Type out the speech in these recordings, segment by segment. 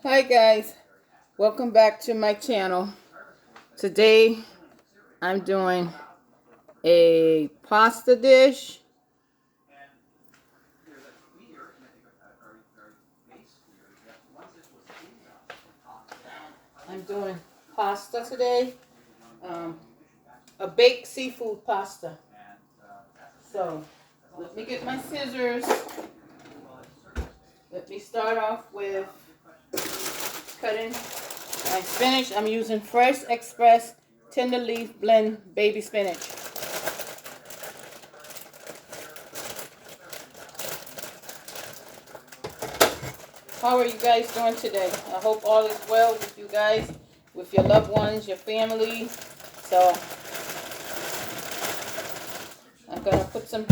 Hi guys, welcome back to my channel. Today I'm doing a pasta dish. I'm doing pasta today, a baked seafood pasta. So let me get my scissors. Let me start off with cutting my spinach. I'm using Fresh Express Tender Leaf Blend Baby Spinach. How are you guys doing today? I hope all is well with you guys, with your loved ones, your family. So I'm going to put some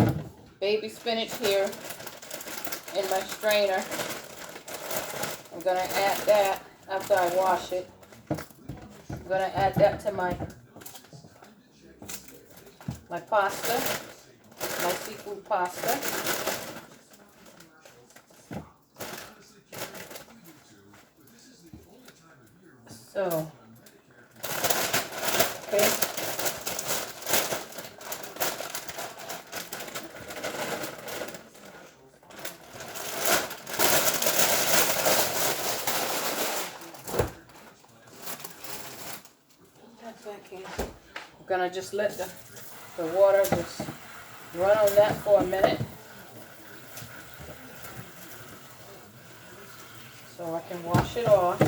baby spinach here in my strainer. I'm going to add that after I wash it. I'm going to add that to my pasta, my seafood pasta. So, okay. I'm gonna just let the water just run on that for a minute, so I can wash it off.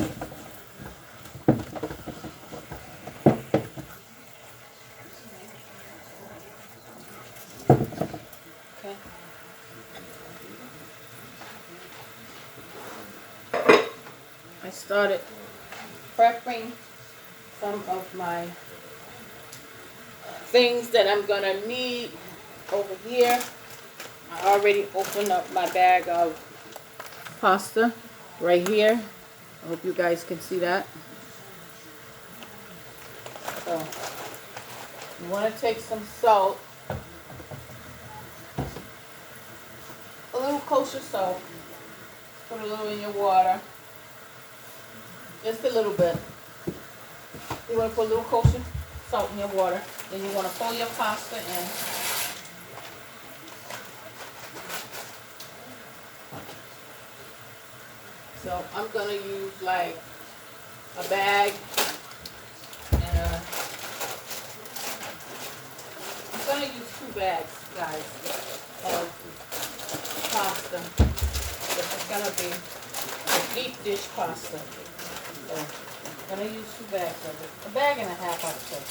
Okay. I started prepping some of my things that I'm gonna need over here. I already opened up my bag of pasta right here. I hope you guys can see that. So you want to take some salt, a little kosher salt. Put a little in your water, just a little bit. You want to put a little kosher salt in your water. Then you want to pour your pasta in. So I'm going to use like a bag and I'm going to use 2 bags, guys, of pasta. This is going to be a deep dish pasta. So I'm going to use 2 bags of it. A bag and a half, I'd say.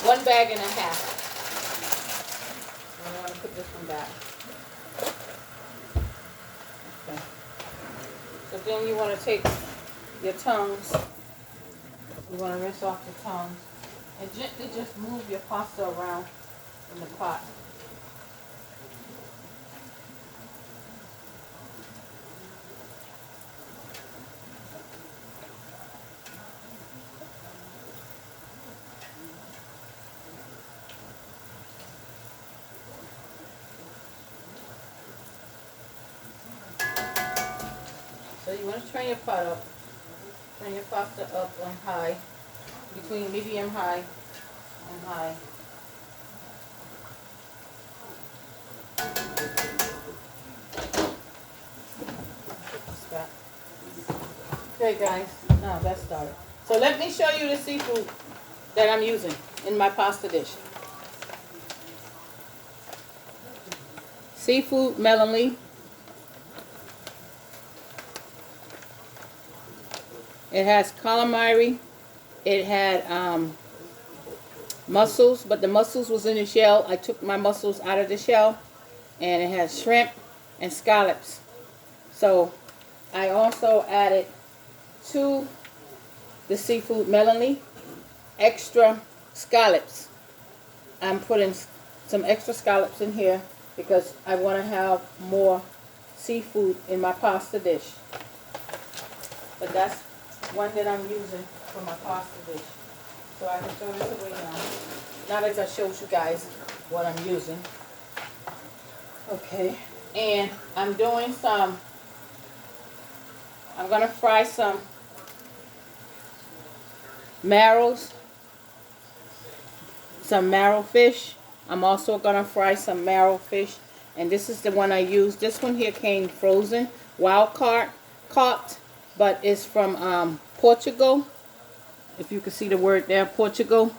1 bag and a half. I want to put this one back. Okay. So then you want to take your tongues. You want to rinse off the tongues and gently just move your pasta around in the pot. So you want to turn your pot up, turn your pasta up on high, between medium high and high. Okay guys, now that's started. So let me show you the seafood that I'm using in my pasta dish. Seafood melon leaf. It has calamari. It had mussels, but the mussels was in the shell. I took my mussels out of the shell. And it has shrimp and scallops. So I also added to the seafood melon leaf extra scallops. I'm putting some extra scallops in here because I want to have more seafood in my pasta dish. But that's one that I'm using for my pasta dish. So I can throw this away now. Now that I showed you guys what I'm using. Okay. And I'm doing I'm gonna fry marrows, some marrow fish. I'm also gonna fry some marrow fish, and this is the one I used. This one here came frozen, caught, but it's from Portugal. If you can see the word there, Portugal,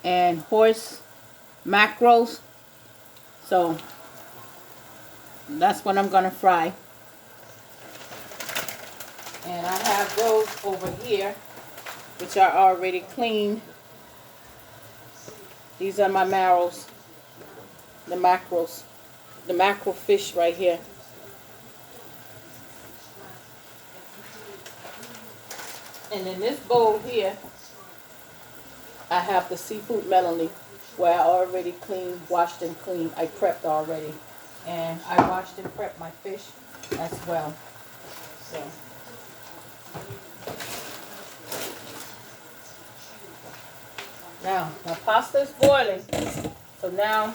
and horse mackerels. So that's what I'm gonna fry, and I have those over here, which are already cleaned. These are my marrows, the mackerels, the mackerel fish right here. And in this bowl here, I have the seafood melony, where I already cleaned, washed and cleaned. I prepped already. And I washed and prepped my fish as well. So now my pasta is boiling. So now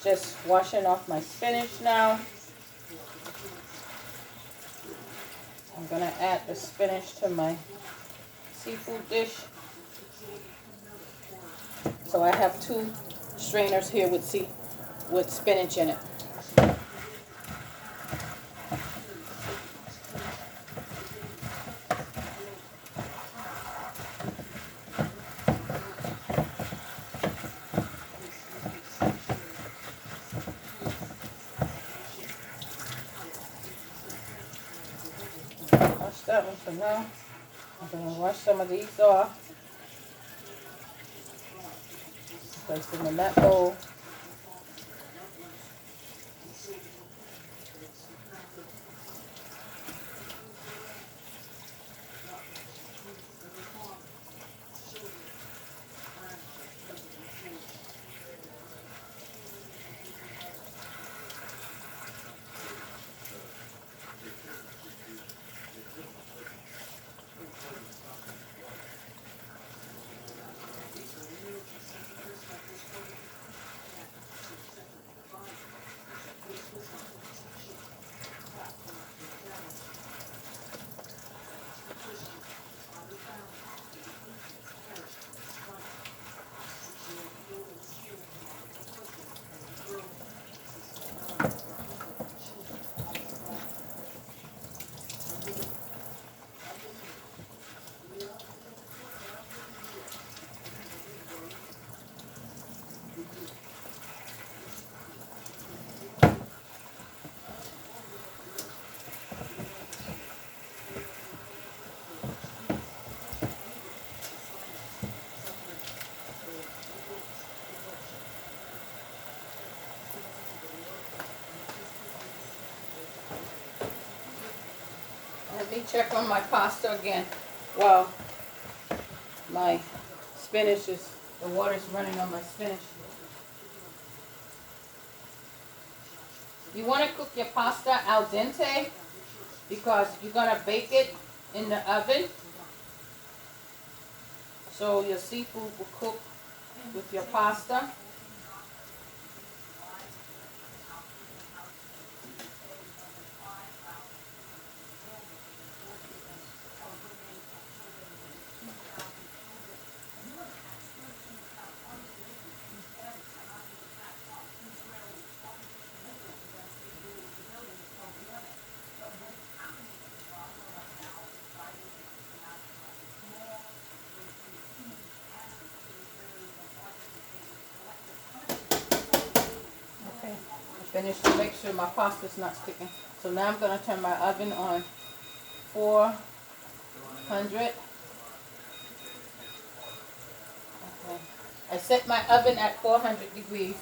just washing off my spinach now. I'm gonna add the spinach to my seafood dish. So I have 2 strainers here with spinach in it. Wash that one for now. I'm gonna wash some of these off. Place them in that bowl. Let me check on my pasta again. Well, my spinach the water's running on my spinach. You want to cook your pasta al dente because you're going to bake it in the oven. So your seafood will cook with your pasta. Okay, I finished to make sure my pasta's not sticking. So now I'm going to turn my oven on 400. Okay. I set my oven at 400 degrees.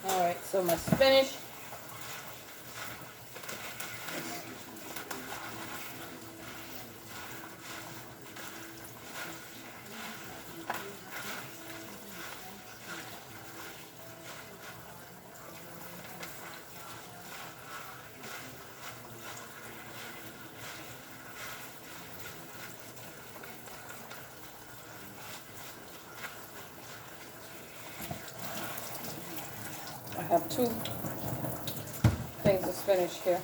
Alright, so my spinach. I I have two things of spinach here.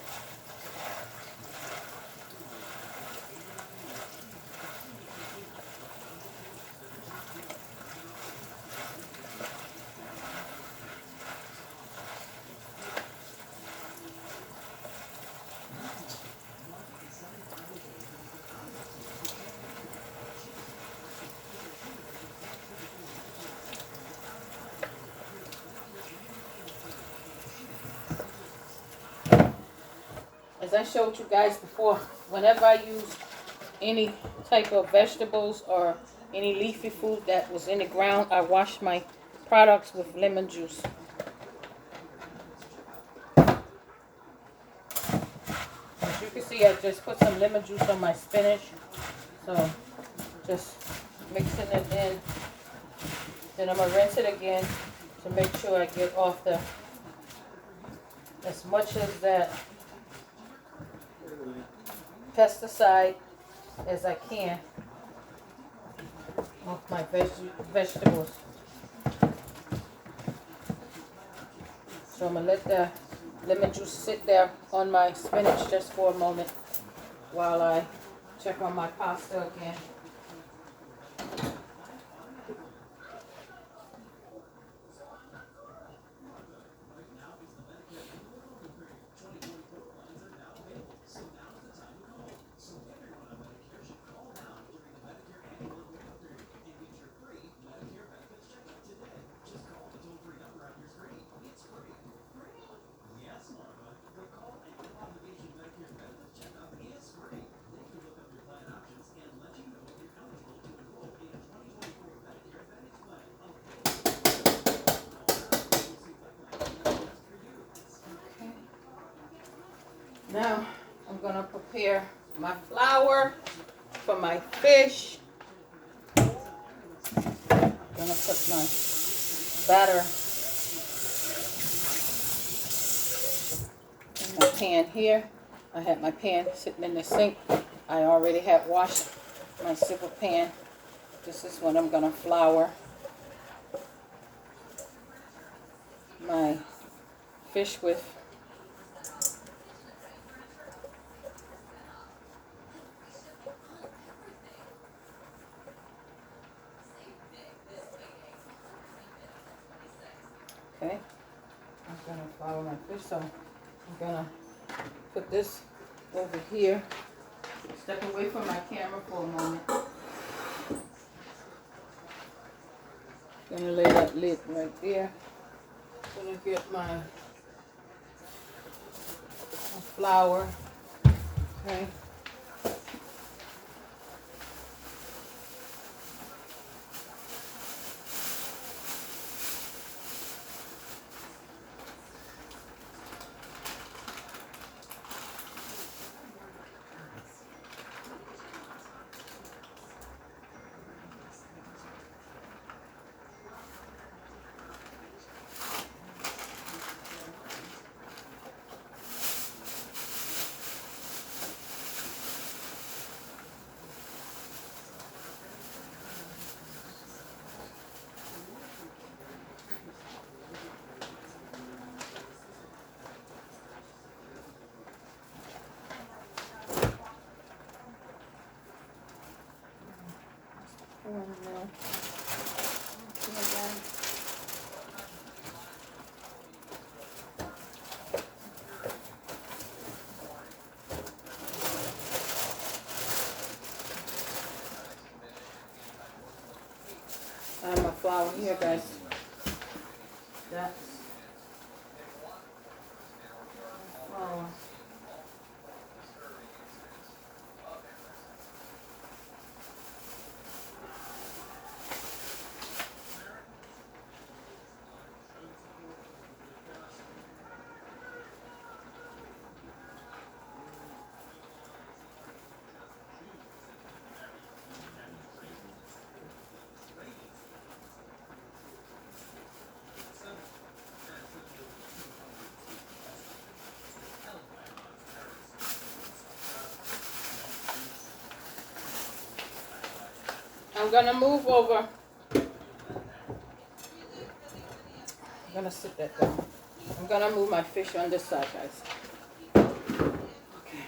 As I showed you guys before, whenever I use any type of vegetables or any leafy food that was in the ground, I wash my products with lemon juice. As you can see, I just put some lemon juice on my spinach. So just mixing it in. Then I'm going to rinse it again to make sure I get off as much of that pesticide as I can off my vegetables. So I'm going to let the lemon juice sit there on my spinach just for a moment while I check on my pasta again. Now I'm going to prepare my flour for my fish. I'm going to put my batter in my pan here. I have my pan sitting in the sink. I already have washed my silver pan. This is what I'm going to flour my fish with. Okay, I'm going to flour my fish, so I'm going to put this over here. Step away from my camera for a moment. Gonna lay that lid right there. Gonna get my flour. Okay. I have my flour here, guys. That's flour. I'm gonna move over. I'm gonna sit that down. I'm gonna move my fish on this side, guys. Okay.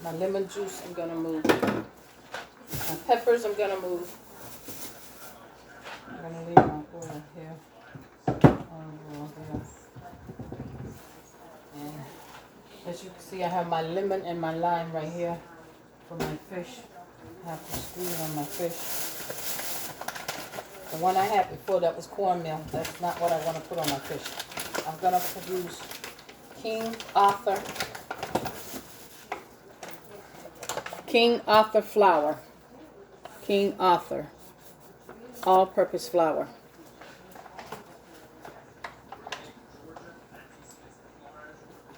My lemon juice, I'm gonna move. My peppers, I'm gonna move. I'm gonna leave my oil here. Oil here. And as you can see, I have my lemon and my lime right here for my fish. I have to squeeze on my fish. The one I had before, that was cornmeal. That's not what I want to put on my fish. I'm gonna use King Arthur flour. King Arthur all-purpose flour.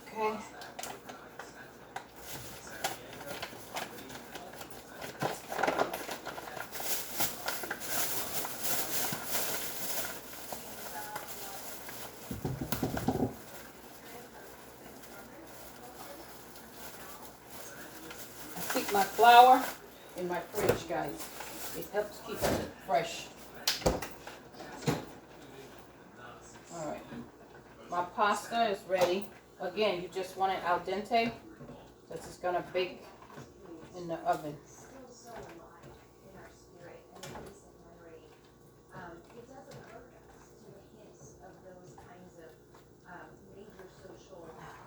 Okay. I keep my flour in my fridge, guys. It helps keep it fresh. Alright. My pasta is ready. Again, you just want it al dente. This is going to bake in the oven.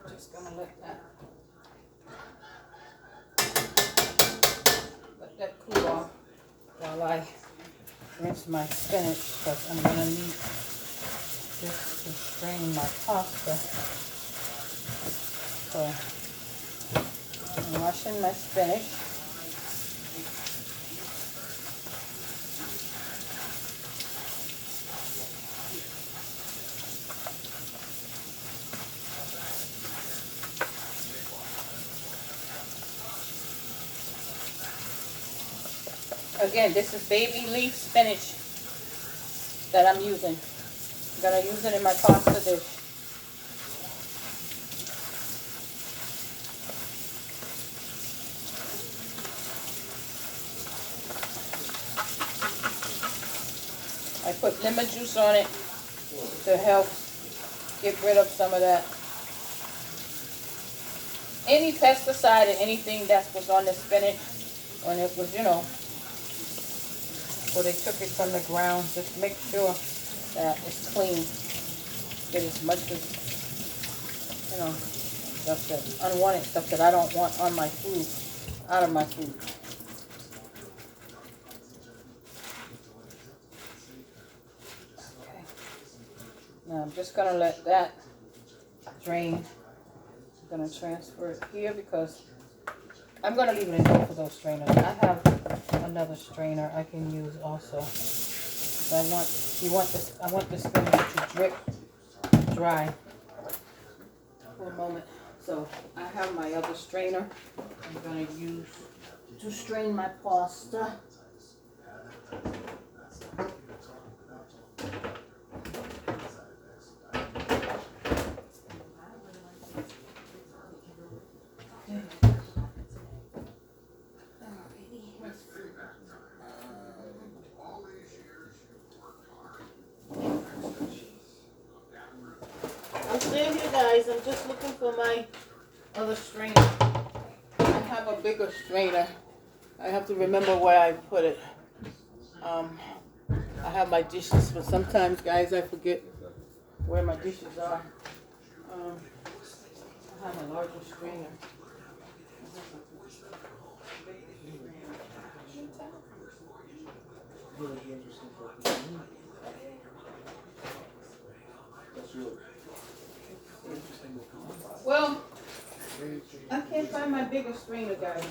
Just going to let that cool off while I rinse my spinach, because I'm going to need this to strain my pasta. So I'm washing my spinach. Again, this is baby leaf spinach that I'm using. I'm going to use it in my pasta dish. I put lemon juice on it to help get rid of some of that. Any pesticide or anything that was on the spinach when it was, or they took it from the ground, just make sure that it's clean. Get as much as, stuff that, unwanted stuff that I don't want on my food, out of my food. Okay. Now I'm just going to let that drain. I'm going to transfer it here because I'm going to leave it in both of those strainers. I have another strainer I can use also. So I want the spinach to drip dry for a moment. So I have my other strainer I'm going to use to strain my pasta. I'm still here, guys. I'm just looking for my other strainer. I have a bigger strainer. I have to remember where I put it. I have my dishes, but sometimes, guys, I forget where my dishes are. I have a larger strainer. Well, I can't find my bigger strainer, guys.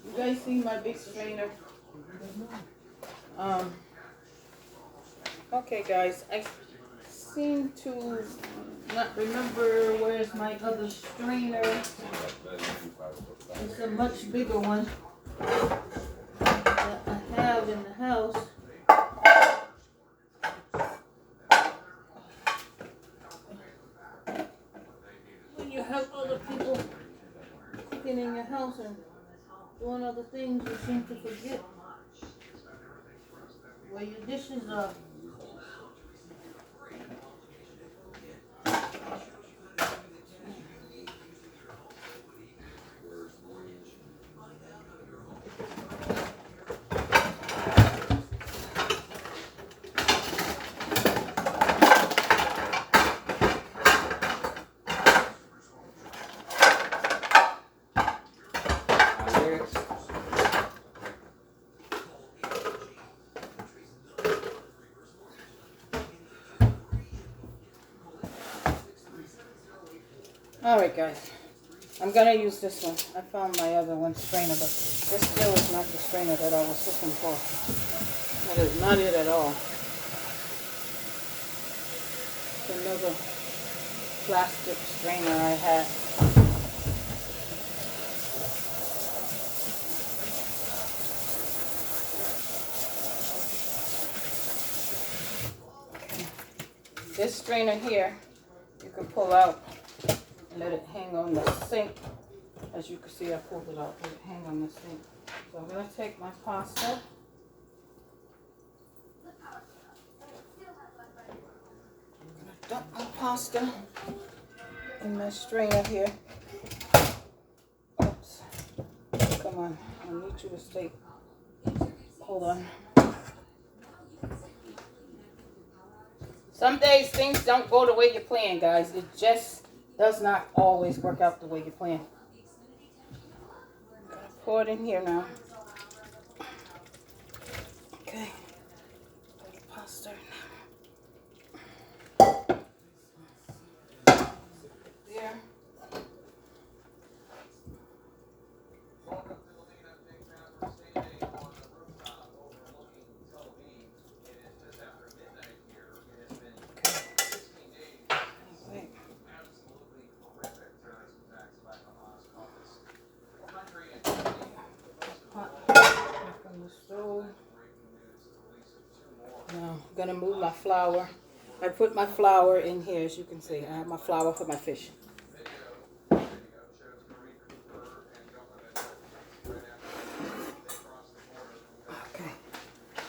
You guys see my big strainer? Okay, guys, I seem to not remember where's my other strainer. It's a much bigger one that I have in the house. When you have other people cooking in your house and doing other things, you seem to forget where your dishes are. Alright guys, I'm going to use this one. I found my other one strainer, but this still is not the strainer that I was looking for. That is not it at all. It's another plastic strainer I had. This strainer here, you can pull out and let it hang on the sink. As you can see, I pulled it out, let it hang on the sink. So I'm going to take my pasta. I'm going to dump my pasta in my strainer here. Oops. Come on, I need you to stay. Hold on. Some days things don't go the way you plan, guys. It just does not always work out the way you plan. I'm gonna pour it in here now. Okay. Put the pasta in there. Now I'm gonna move my flour. I put my flour in here, as you can see. I have my flour for my fish. Okay,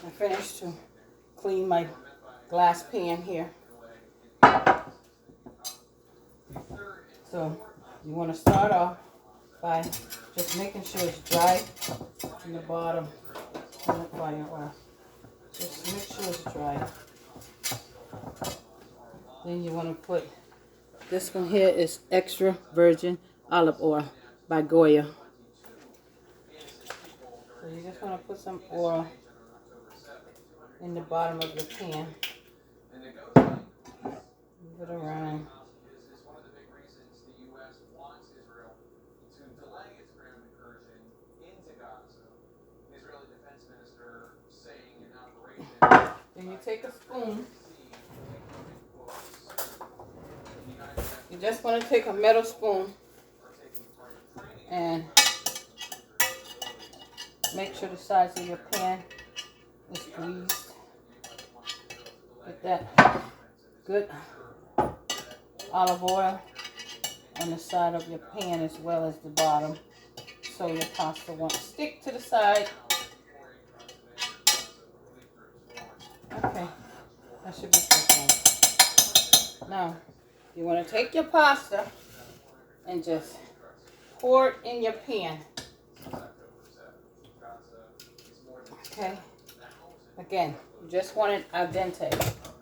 I finished to clean my glass pan here. So you want to start off by just making sure it's dry in the bottom. Don't fire off. Just make sure it's dry. Then you want to put, this one here is extra virgin olive oil by Goya. So you just want to put some oil in the bottom of your pan. Move it around. Then you take a spoon. You just want to take a metal spoon and make sure the sides of your pan is greased. Get that good olive oil on the side of your pan as well as the bottom, so your pasta won't stick to the side. Okay, that should be good. Now, you want to take your pasta and just pour it in your pan. Okay. Again, you just want it al dente,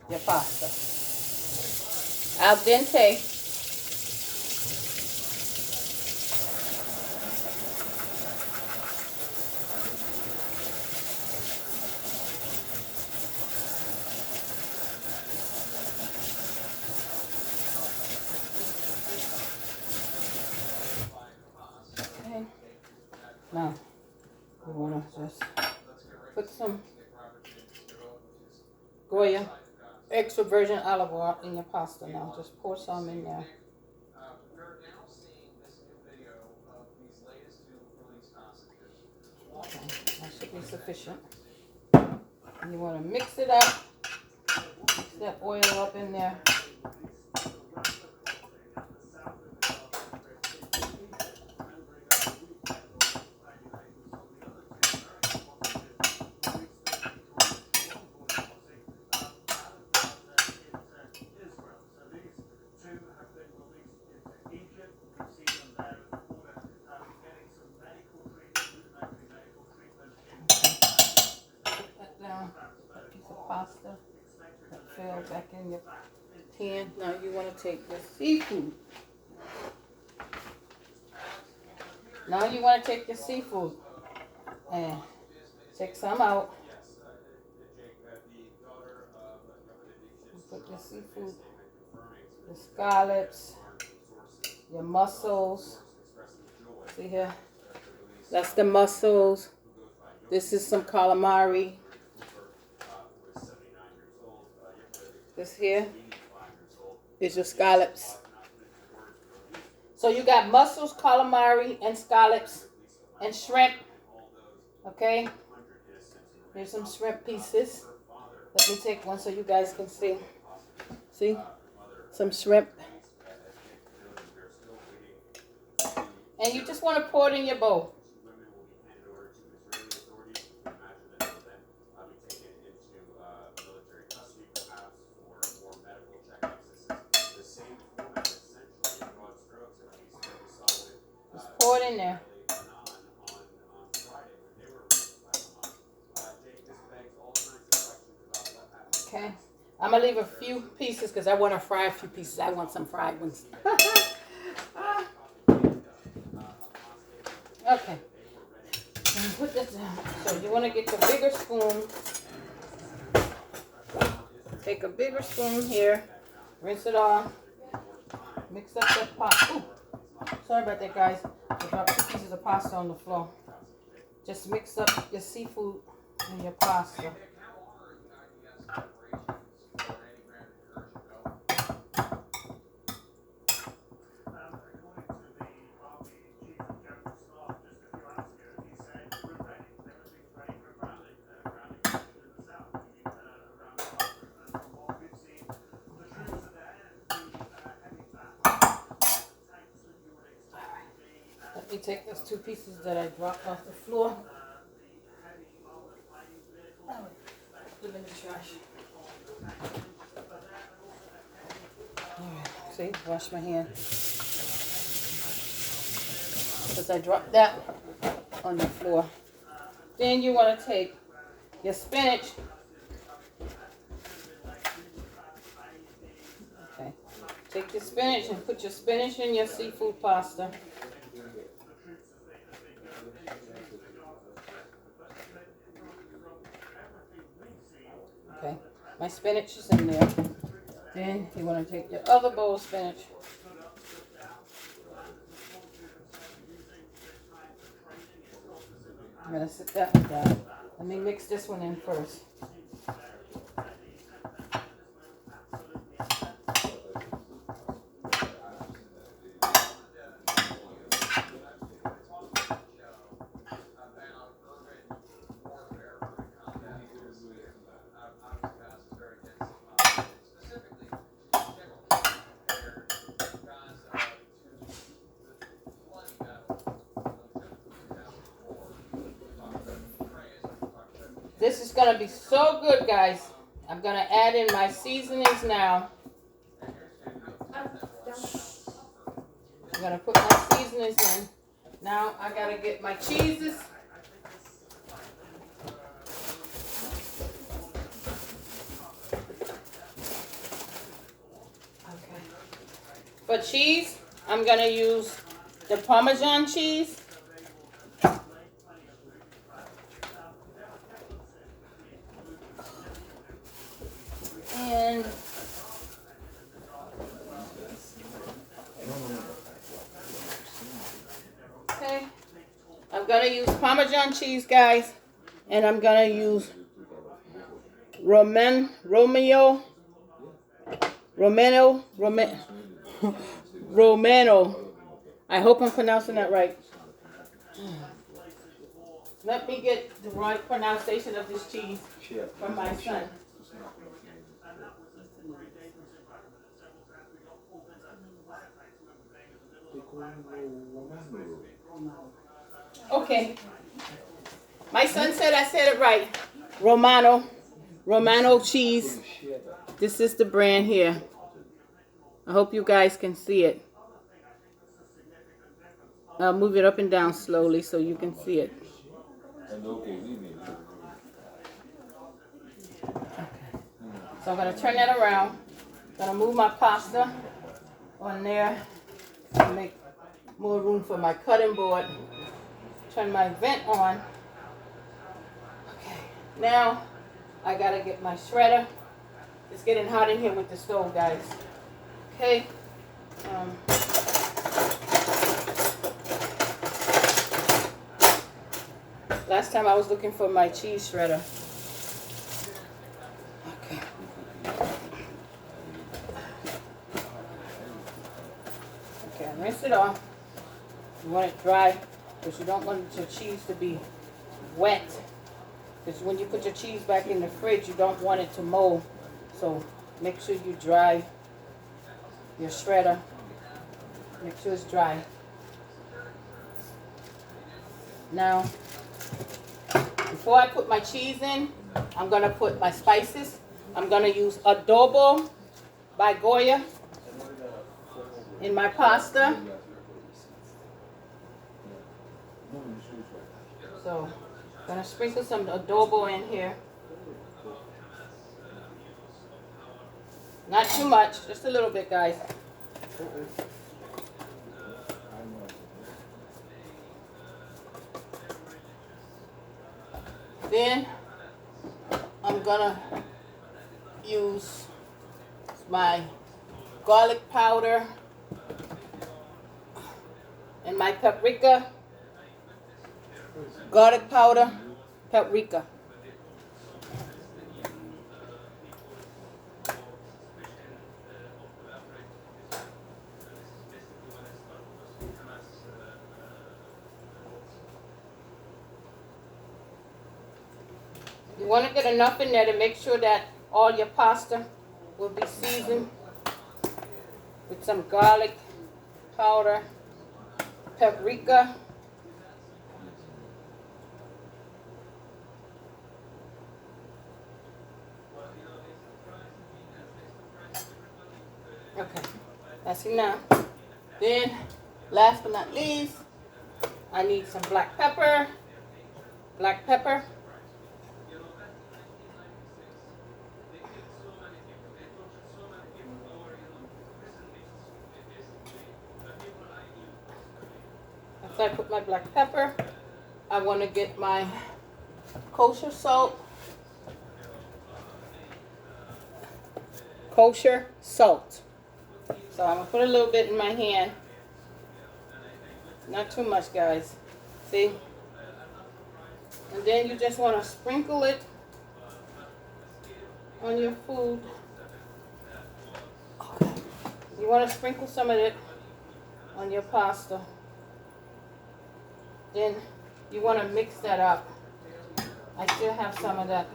your pasta. Al dente. Okay. Now, you want to just put some Goya extra virgin olive oil in your pasta now. Just pour some in there. Okay, that should be sufficient. And you want to mix it up. Mix that oil up in there. That piece of pasta that fell back in your pan. Now you want to take your seafood. Now you want to take your seafood and take some out. Put your seafood, the scallops, your mussels. See here? That's the mussels. This is some calamari. This here is your scallops. So you got mussels, calamari, and scallops, and shrimp. Okay? Here's some shrimp pieces. Let me take one so you guys can see. See? Some shrimp. And you just want to pour it in your bowl. Just pour it in there. Okay. I'm going to leave a few pieces because I want to fry a few pieces. I want some fried ones. Okay. Put this down. So you want to get the bigger spoon. Take a bigger spoon here. Rinse it off. Mix up that pasta. Ooh. Sorry about that, guys. I dropped 2 pieces of pasta on the floor. Just mix up your seafood and your pasta. Let me take those 2 pieces that I dropped off the floor. Put them in the trash. Alright, see, wash my hand. Because I dropped that on the floor. Then you want to take your spinach. Okay. Take your spinach and put your spinach in your seafood pasta. Okay, my spinach is in there. Then you want to take your other bowl of spinach. I'm going to sit that one down. Let me mix this one in first. This is going to be so good, guys. I'm going to add in my seasonings now. I'm going to put my seasonings in. Now I got to get my cheeses. Okay. For cheese, I'm going to use the Parmesan cheese. And okay, I'm gonna use Parmesan cheese, guys, and I'm gonna use Romano. I hope I'm pronouncing that right. Let me get the right pronunciation of this cheese from my son. Okay. My son said I said it right. Romano cheese. This is the brand here. I hope you guys can see it. I'll move it up and down slowly so you can see it. Okay. So I'm going to turn that around. I'm going to move my pasta on there to make more room for my cutting board. Turn my vent on. Okay, now I got to get my shredder. It's getting hot in here with the stove, guys. Okay. last time I was looking for my cheese shredder. Okay. Okay, rinse it off. You want it dry because you don't want your cheese to be wet. Because when you put your cheese back in the fridge, you don't want it to mold. So make sure you dry your shredder. Make sure it's dry. Now, before I put my cheese in, I'm going to put my spices. I'm going to use adobo by Goya in my pasta. So, I'm going to sprinkle some adobo in here. Not too much, just a little bit, guys. Then I'm gonna use my garlic powder and my paprika. Garlic powder, paprika. You want to get enough in there to make sure that all your pasta will be seasoned with some garlic powder, paprika, okay, that's enough. Then, last but not least, I need some black pepper. Black pepper. After I put my black pepper, I want to get my kosher salt. Kosher salt. So I'm going to put a little bit in my hand. Not too much, guys. See? And then you just want to sprinkle it on your food. Okay. You want to sprinkle some of it on your pasta. Then you want to mix that up. I still have some of that.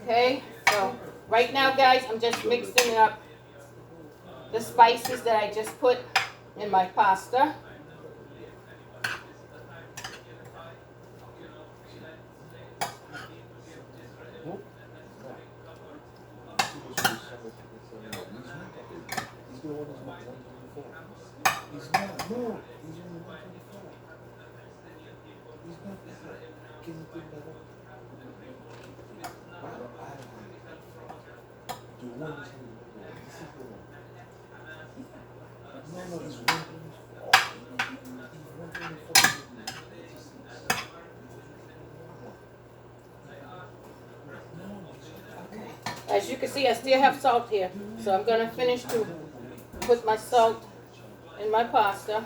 Okay, so right now, guys, I'm just mixing up the spices that I just put in my pasta. As you can see, I still have salt here, so I'm going to finish to put my salt in my pasta.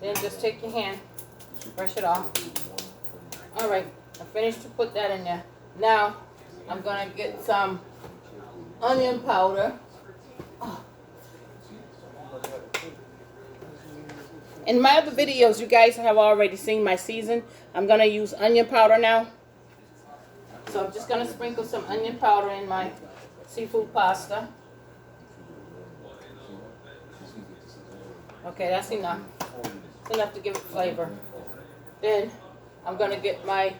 Then just take your hand, brush it off. Alright, I finished to put that in there. Now, I'm going to get some onion powder. In my other videos, you guys have already seen my season. I'm going to use onion powder now. So I'm just going to sprinkle some onion powder in my seafood pasta. Okay, that's enough. It's enough to give it flavor. Then I'm going to get my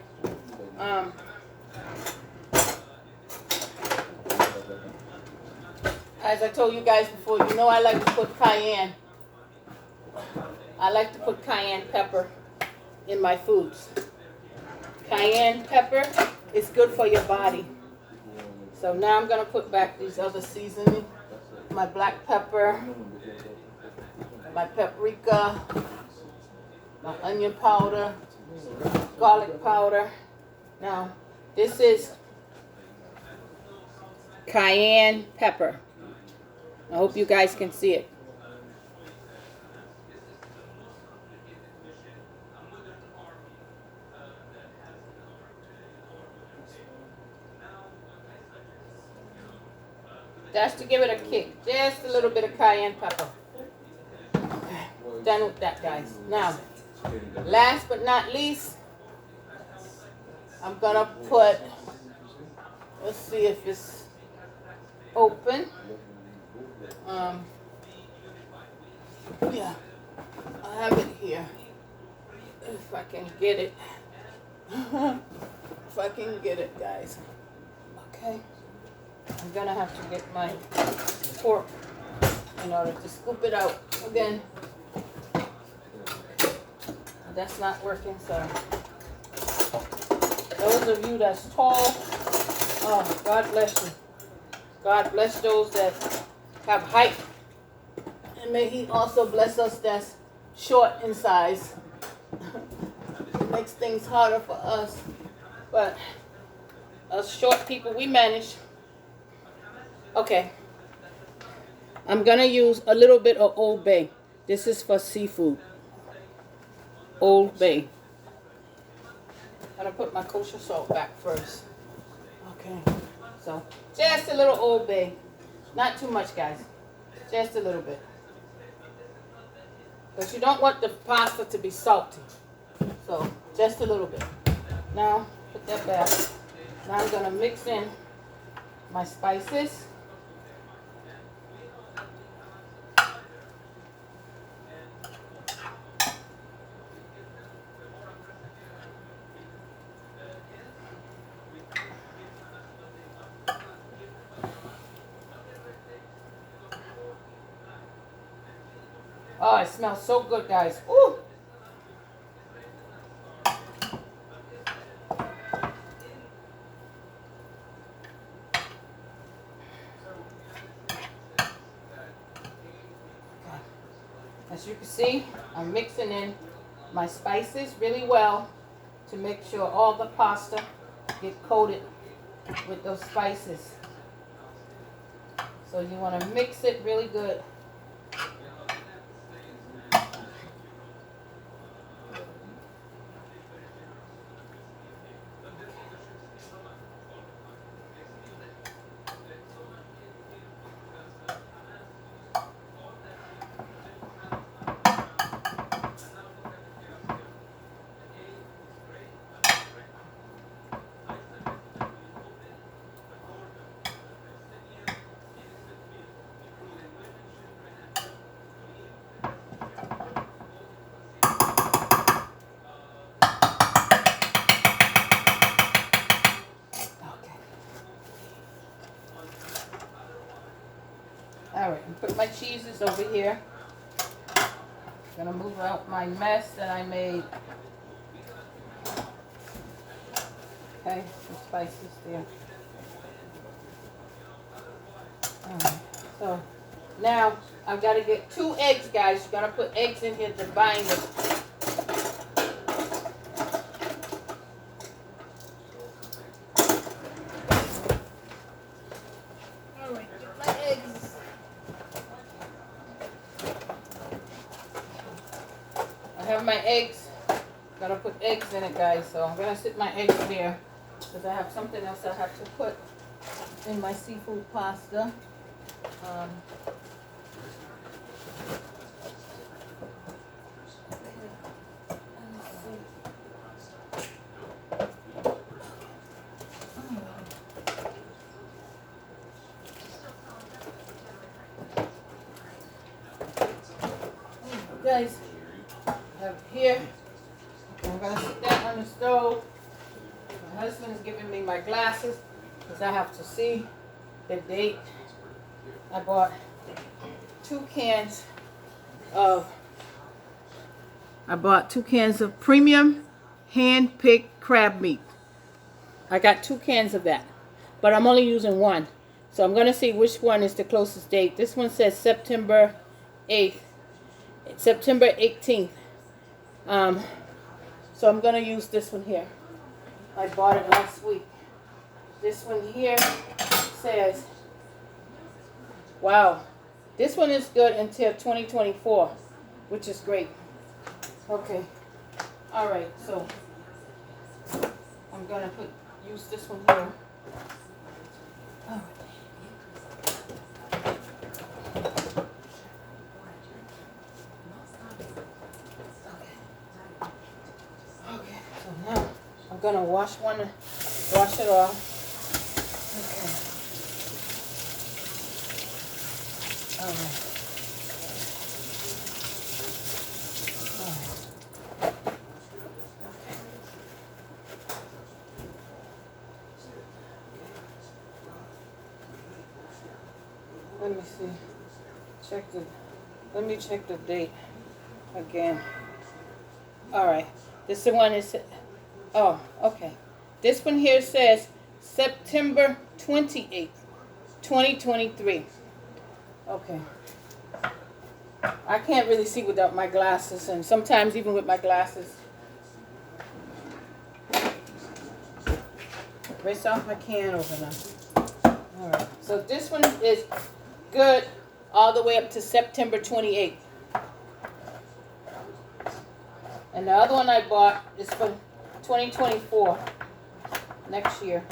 as I told you guys before, you know I like to put cayenne. I like to put cayenne pepper in my foods. Cayenne pepper is good for your body. So now I'm going to put back these other seasonings. My black pepper, my paprika, my onion powder, garlic powder. Now, this is cayenne pepper. I hope you guys can see it. That's to give it a kick. Just a little bit of cayenne pepper. Okay, done with that, guys. Now, last but not least, I'm gonna put, let's see if it's open. Yeah, I have it here. If I can get it. If I can get it, guys. Okay. I'm gonna have to get my fork in order to scoop it out again. That's not working, so those of you that's tall, oh, God bless you. God bless those that have height. And may He also bless us that's short in size. It makes things harder for us. But us short people, we manage. Okay. I'm going to use a little bit of Old Bay. This is for seafood. Old Bay. I'm going to put my kosher salt back first. Okay. So, just a little Old Bay. Not too much, guys. Just a little bit. Because you don't want the pasta to be salty. So, just a little bit. Now, put that back. Now I'm going to mix in my spices. Oh, it smells so good, guys. Ooh. As you can see, I'm mixing in my spices really well to make sure all the pasta get coated with those spices. So you want to mix it really good. Alright, and put my cheeses over here. Gonna move out my mess that I made. Okay, some spices there. Alright, so now I've got to get 2 eggs, guys. You gotta put eggs in here to bind it. My eggs, gotta put eggs in it, guys, so I'm gonna sit my eggs there because I have something else I have to put in my seafood pasta. Guys, have here. I'm gonna sit that on the stove. My husband is giving me my glasses because I have to see the date. I bought 2 cans of premium hand-picked crab meat. I got 2 cans of that, but I'm only using 1. So I'm gonna see which one is the closest date. This one says September 8th. September 18th. So I'm going to use this one here. I bought it last week. This one here says Wow. This one is good until 2024, which is great. Okay. All right. So I'm gonna use this one here. All right. Okay. So now I'm gonna wash it off. Okay. All right. Let me see. Let me check the date again. All right. This the one is. Oh, okay. This one here says September 28th, 2023. Okay. I can't really see without my glasses, and sometimes even with my glasses. Rinse off my can opener. All right. So this one is good all the way up to September 28th. And the other one I bought is for 2024, next year.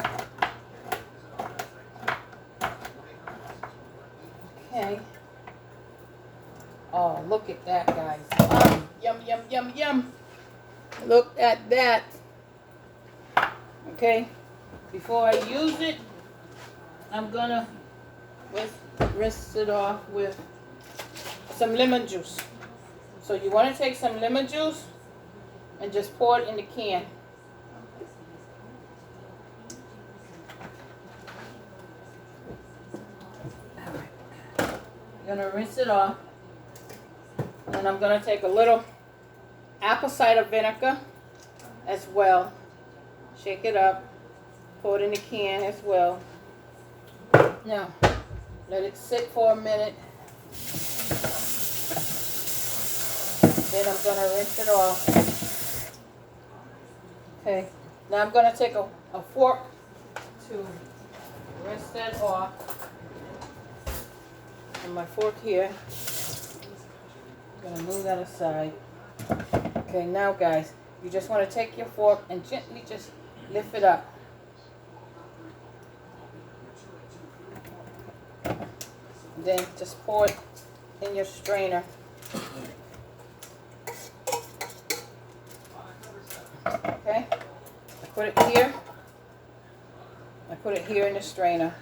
Okay. Oh, look at that, guys. Yum, yum, yum, yum. Look at that. Okay. Before I use it, I'm gonna rinse it off with some lemon juice. So you want to take some lemon juice and just pour it in the can. I'm gonna rinse it off, and I'm gonna take a little apple cider vinegar as well. Shake it up, pour it in the can as well. Now, let it sit for a minute. Then I'm gonna rinse it off. Okay. Now I'm gonna take a fork to rinse that off. And my fork here. I'm gonna move that aside. Okay, now guys, you just want to take your fork and gently just lift it up. Then just pour it in your strainer. Okay, I put it here. I put it here in the strainer.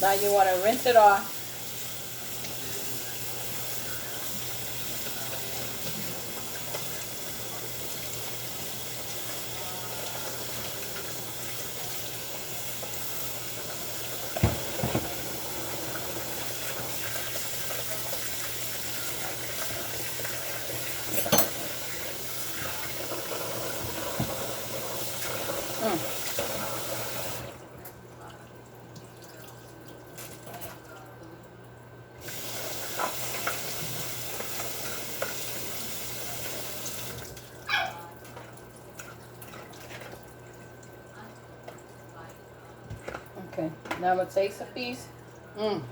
Now you want to rinse it off. Okay, now I'm going to taste a piece. You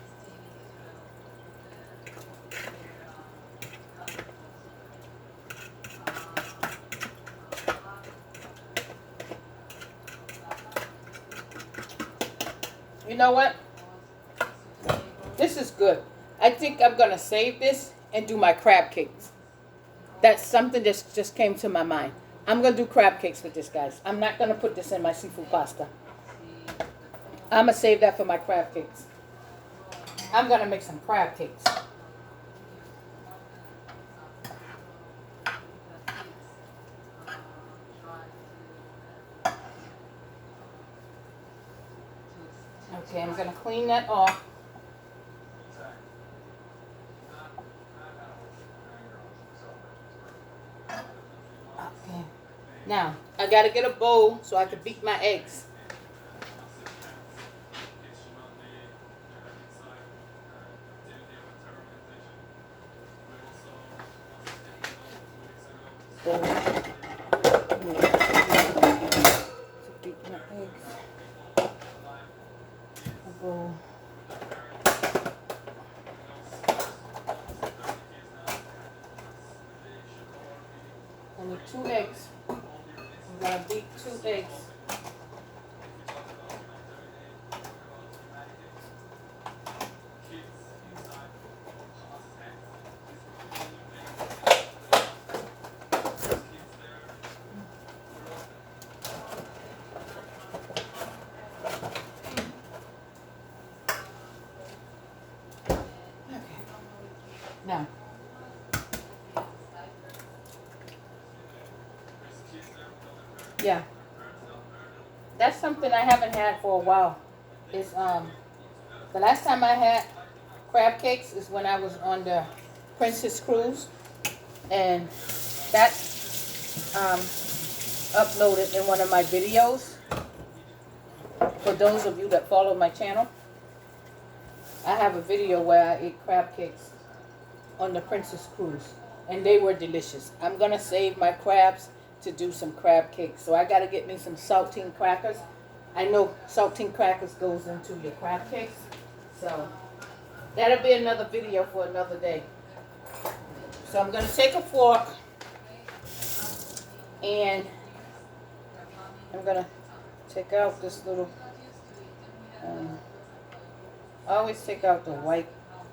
know what? This is good. I think I'm going to save this and do my crab cakes. That's something that just came to my mind. I'm going to do crab cakes with this, guys. I'm not going to put this in my seafood pasta. I'm going to save that for my crab cakes. I'm going to make some crab cakes. Okay, I'm going to clean that off. Okay. Now, I got to get a bowl so I can beat my eggs. Bowl. To beat my eggs. A bowl. I need 2 eggs. I'm going to beat 2 eggs. Now, yeah, that's something I haven't had for a while. Is the last time I had crab cakes is when I was on the Princess Cruise, and that uploaded in one of my videos. For those of you that follow my channel, I have a video where I ate crab cakes on the Princess Cruise, and they were delicious. I'm gonna save my crabs to do some crab cakes, so I gotta get me some saltine crackers. I know saltine crackers goes into your crab cakes, so that'll be another video for another day. So I'm gonna take a fork and I'm gonna take out this little I always take out the white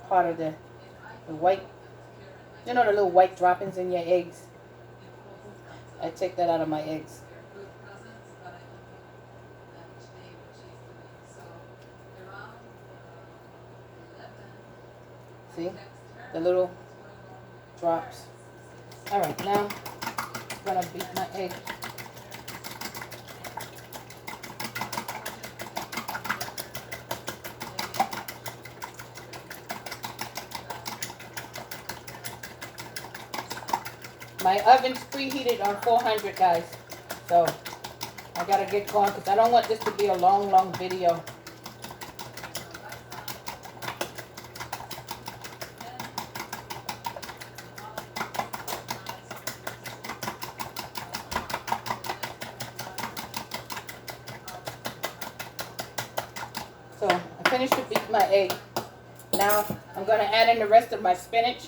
part of the white, you know, the little white droppings in your eggs. I take that out of my eggs. See? The little drops. Alright, now I'm gonna beat my egg. My oven's preheated on 400, guys. So I gotta get going because I don't want this to be a long video. So I finished to beat my egg. Now I'm gonna add in the rest of my spinach.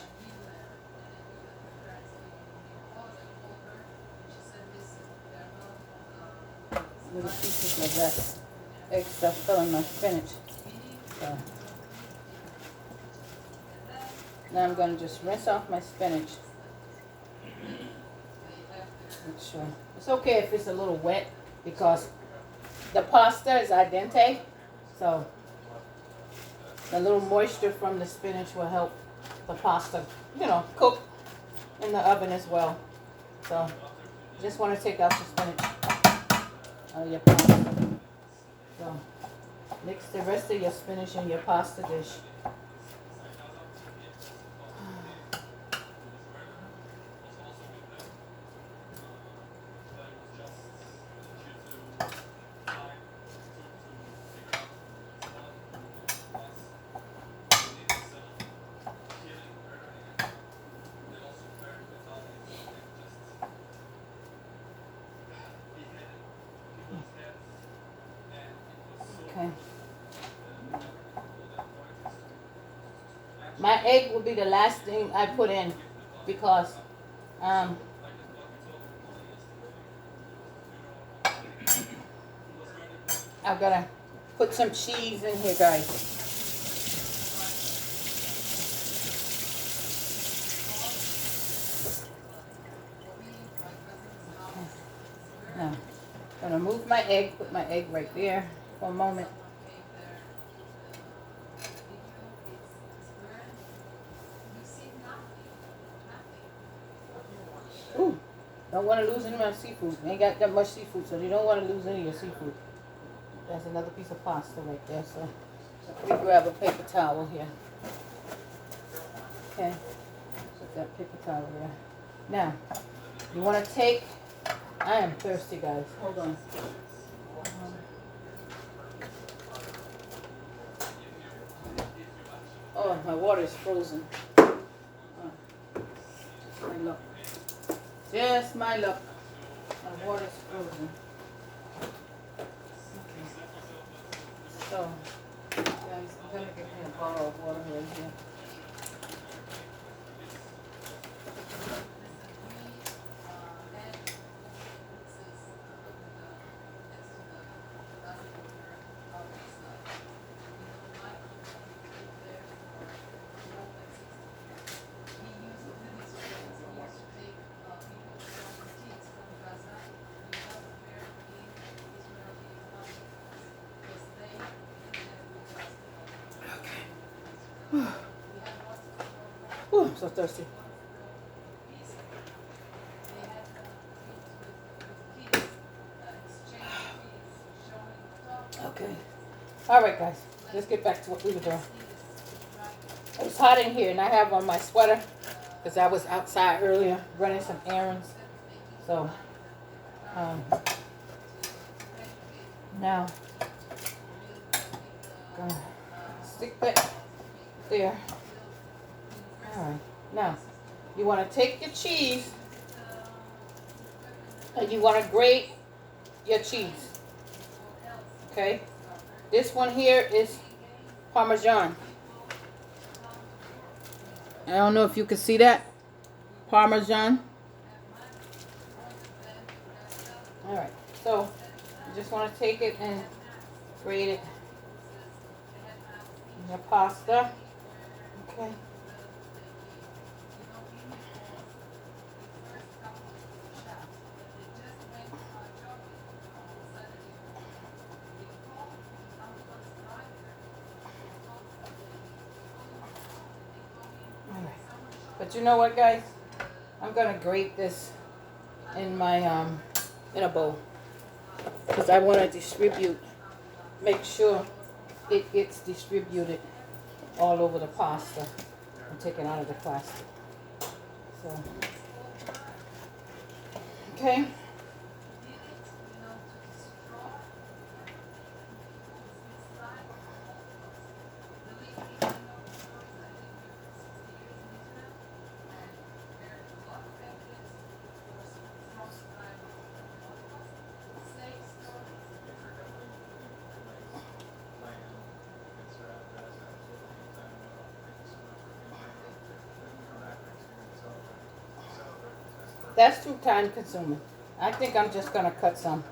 Little pieces of that egg stuff filling my spinach. So now I'm going to just rinse off my spinach. Make sure. It's okay if it's a little wet because the pasta is al dente. So the little moisture from the spinach will help the pasta, you know, cook in the oven as well. So just want to take out the spinach. Your pasta. So mix the rest of your spinach in your pasta dish. Okay. My egg will be the last thing I put in because I'm gonna put some cheese in here, guys. Now, I'm gonna move my egg, put my egg right there for a moment. Ooh, don't want to lose any of my seafood. Ain't got that much seafood, so you don't want to lose any of your seafood. That's another piece of pasta right there, so let me grab a paper towel here. Okay, put that paper towel there. Now, you want to take I am thirsty, guys. Hold on. Oh, my water is frozen. Oh, just my luck. Just my luck. My water is frozen. Okay. So, guys, I'm gonna get me a bottle of water right here. Ooh, I'm so thirsty. Okay. All right, guys. Let's get back to what we were doing. It's hot in here, and I have on my sweater because I was outside earlier running some errands. So, now, gonna stick that there. All right. Now, you want to take your cheese and you want to grate your cheese. Okay? This one here is Parmesan. I don't know if you can see that. Parmesan. Alright, so you just want to take it and grate it in your pasta. Okay. But you know what, guys? I'm gonna grate this in my in a bowl because I want to distribute. Make sure it gets distributed all over the pasta and take it out of the plastic. So, okay. That's too time consuming. I think I'm just going to cut some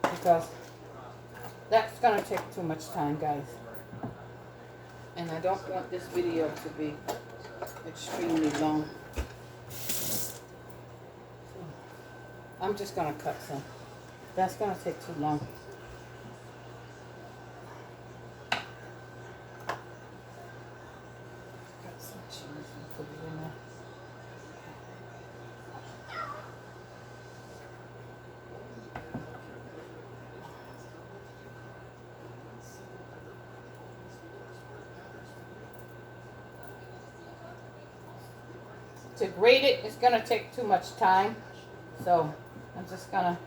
because that's going to take too much time, guys. And I don't want this video to be extremely long. So I'm just going to cut some. That's going to take too long. Cut some cheese and put it in there. To grate it, it's going to take too much time. So I'm just going to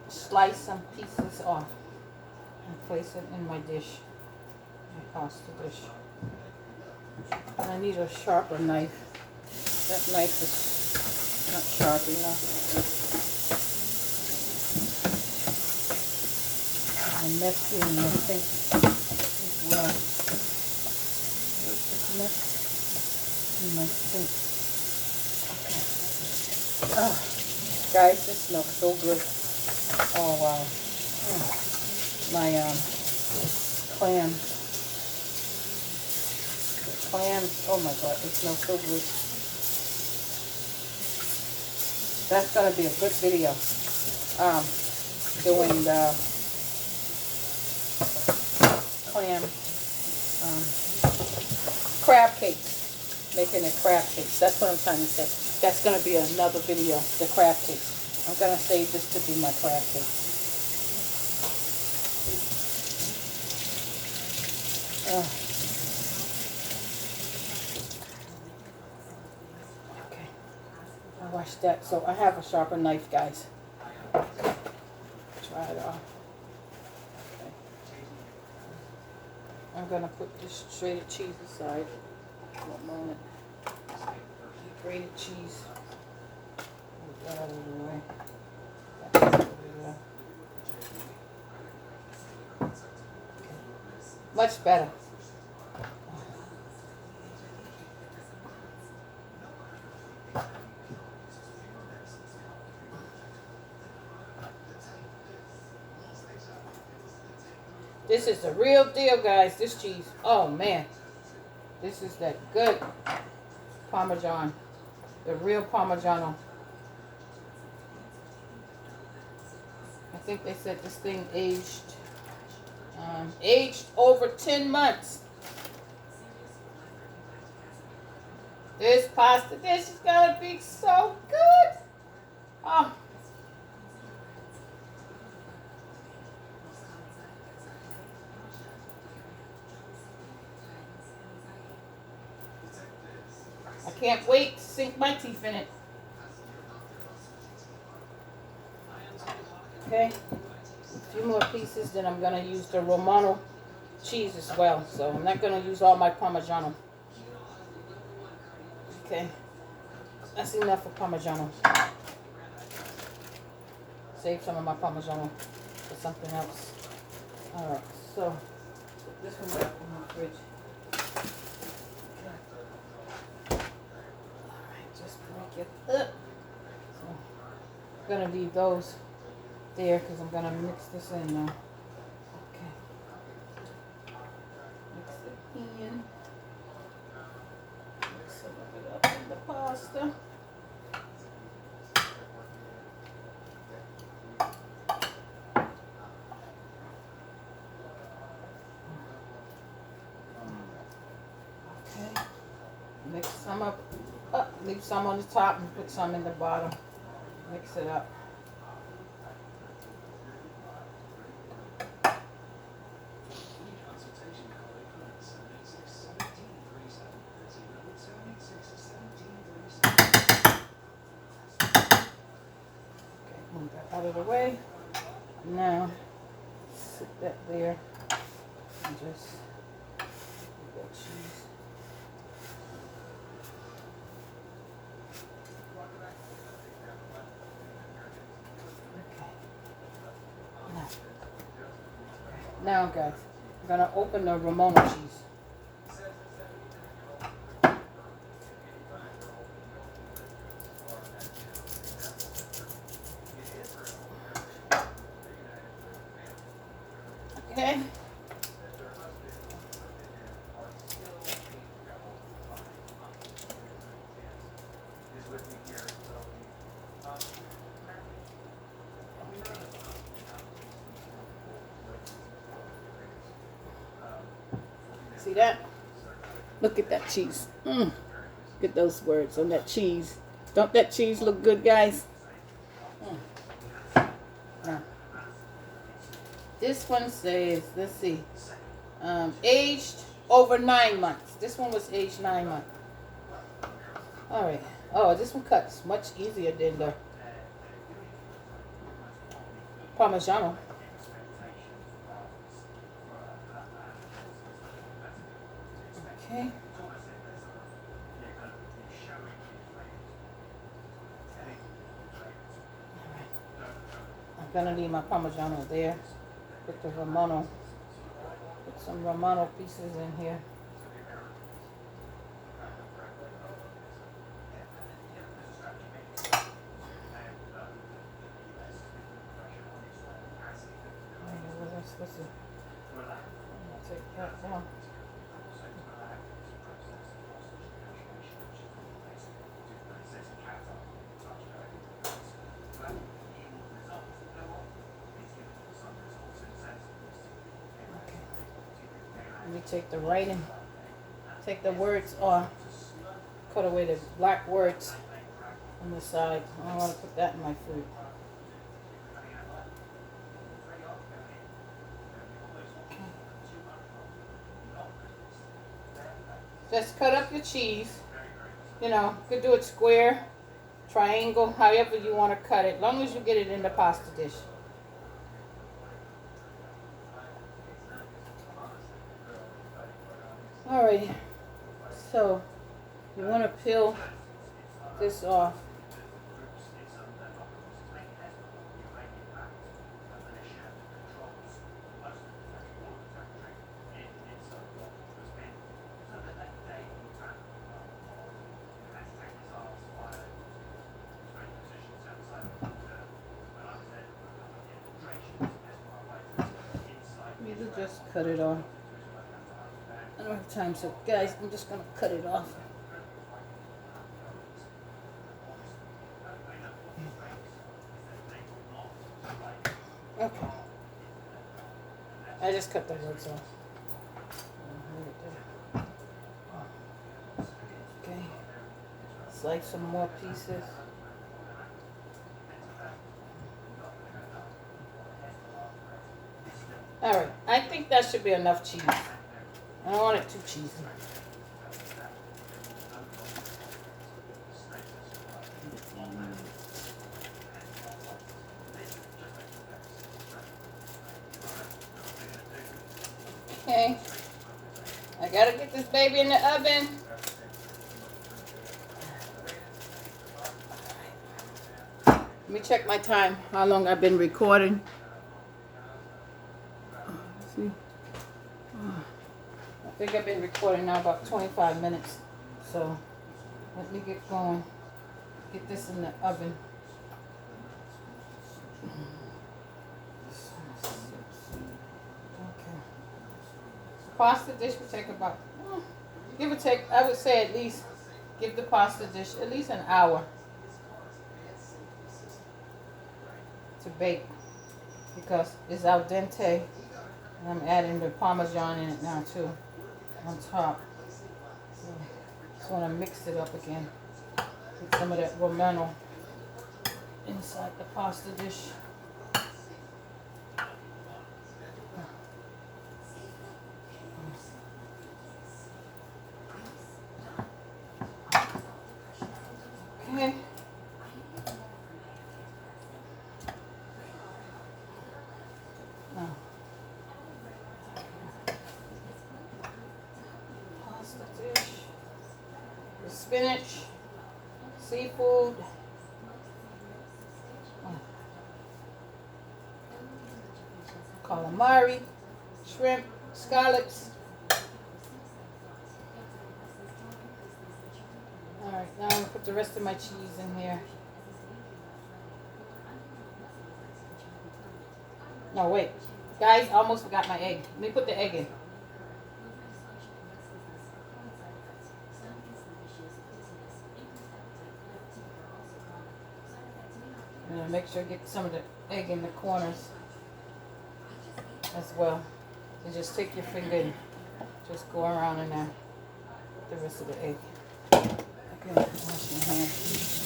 slice some pieces off and place it in my dish, my pasta dish. And I need a sharper knife. That knife is not sharp enough. I messed in my sink as well. Just mess in my sink. Oh, guys, this smells so good. Oh, wow. My clams. Clams, oh my God, it smells so good. That's going to be a good video. Doing the clam crab cakes. Making the crab cakes. That's what I'm trying to say. That's going to be another video, the crab cakes. I'm going to save this to be my crab cakes. Okay. I washed that. So I have a sharper knife, guys. Try it off. Okay. I'm gonna put this shredded cheese aside. One moment. Grated cheese. Move that out of the way. That's over there. Much better. This is the real deal, guys. This cheese. Oh, man. This is that good Parmesan. The real Parmigiano. I think they said this thing aged over 10 months. This pasta dish is going to be so good. Oh. I can't wait to sink my teeth in it. Okay. A few more pieces, then I'm going to use the Romano cheese as well. So I'm not going to use all my Parmigiano. Okay. That's enough for Parmigiano. Save some of my Parmigiano for something else. Alright, so put this one back in the fridge. Alright, just break it up. So I'm going to leave those there because I'm going to mix this in now. Okay. Mix it in. Mix some of it up in the pasta. Okay. Mix some up. Leave some on the top and put some in the bottom. Mix it up. Move that out of the way. Now, sit that there and just put that cheese. Okay. Now, guys, I'm going to open the Romano cheese. Okay. See that? Look at that cheese. Look at those words on that cheese. Don't that cheese look good, guys? Now, this one says, let's see, aged over 9 months. This one was aged 9 months. All right. Oh, this one cuts much easier than the Parmigiano. Okay. I'm gonna leave my Parmigiano there. Put the Romano. Put some Romano pieces in here. Let's see. I'm gonna take that down. Let me take the writing, take the words off, cut away the black words on the side. I don't want to put that in my food. Just cut up your cheese. You know, you could do it square, triangle, however you want to cut it, as long as you get it in the pasta dish. Alrighty, so you want to peel this off. You just cut it off. I don't have time, so guys, I'm just gonna cut it off. Okay. I just cut the words off. Okay. Slice some more pieces. Alright, I think that should be enough cheese. I don't want it too cheesy. Okay. I gotta get this baby in the oven. Let me check my time, how long I've been recording. See? I think I've been recording now about 25 minutes. So let me get going. Get this in the oven. Okay. Pasta dish would take about, give or take, I would say at least, give the pasta dish at least an hour to bake, because it's al dente, and I'm adding the Parmesan in it now too, on top. So just want to mix it up again with some of that Romano inside the pasta dish. Okay. Now, pasta dish, the spinach, seafood, calamari, shrimp, scallops. Alright, now I'm going to put the rest of my cheese in here. No, wait. Guys, I almost forgot my egg. Let me put the egg in. I'm going to make sure I get some of the egg in the corners as well. And just take your finger and just go around in there with the rest of the egg. Okay, wash your hands.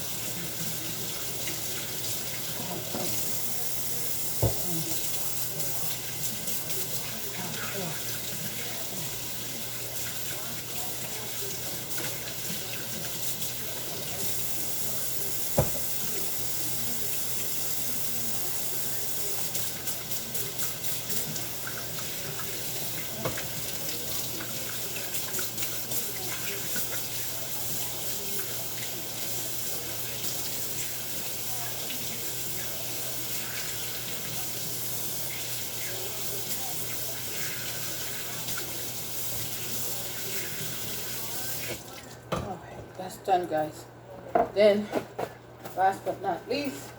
That's done, guys. Then, last but not least,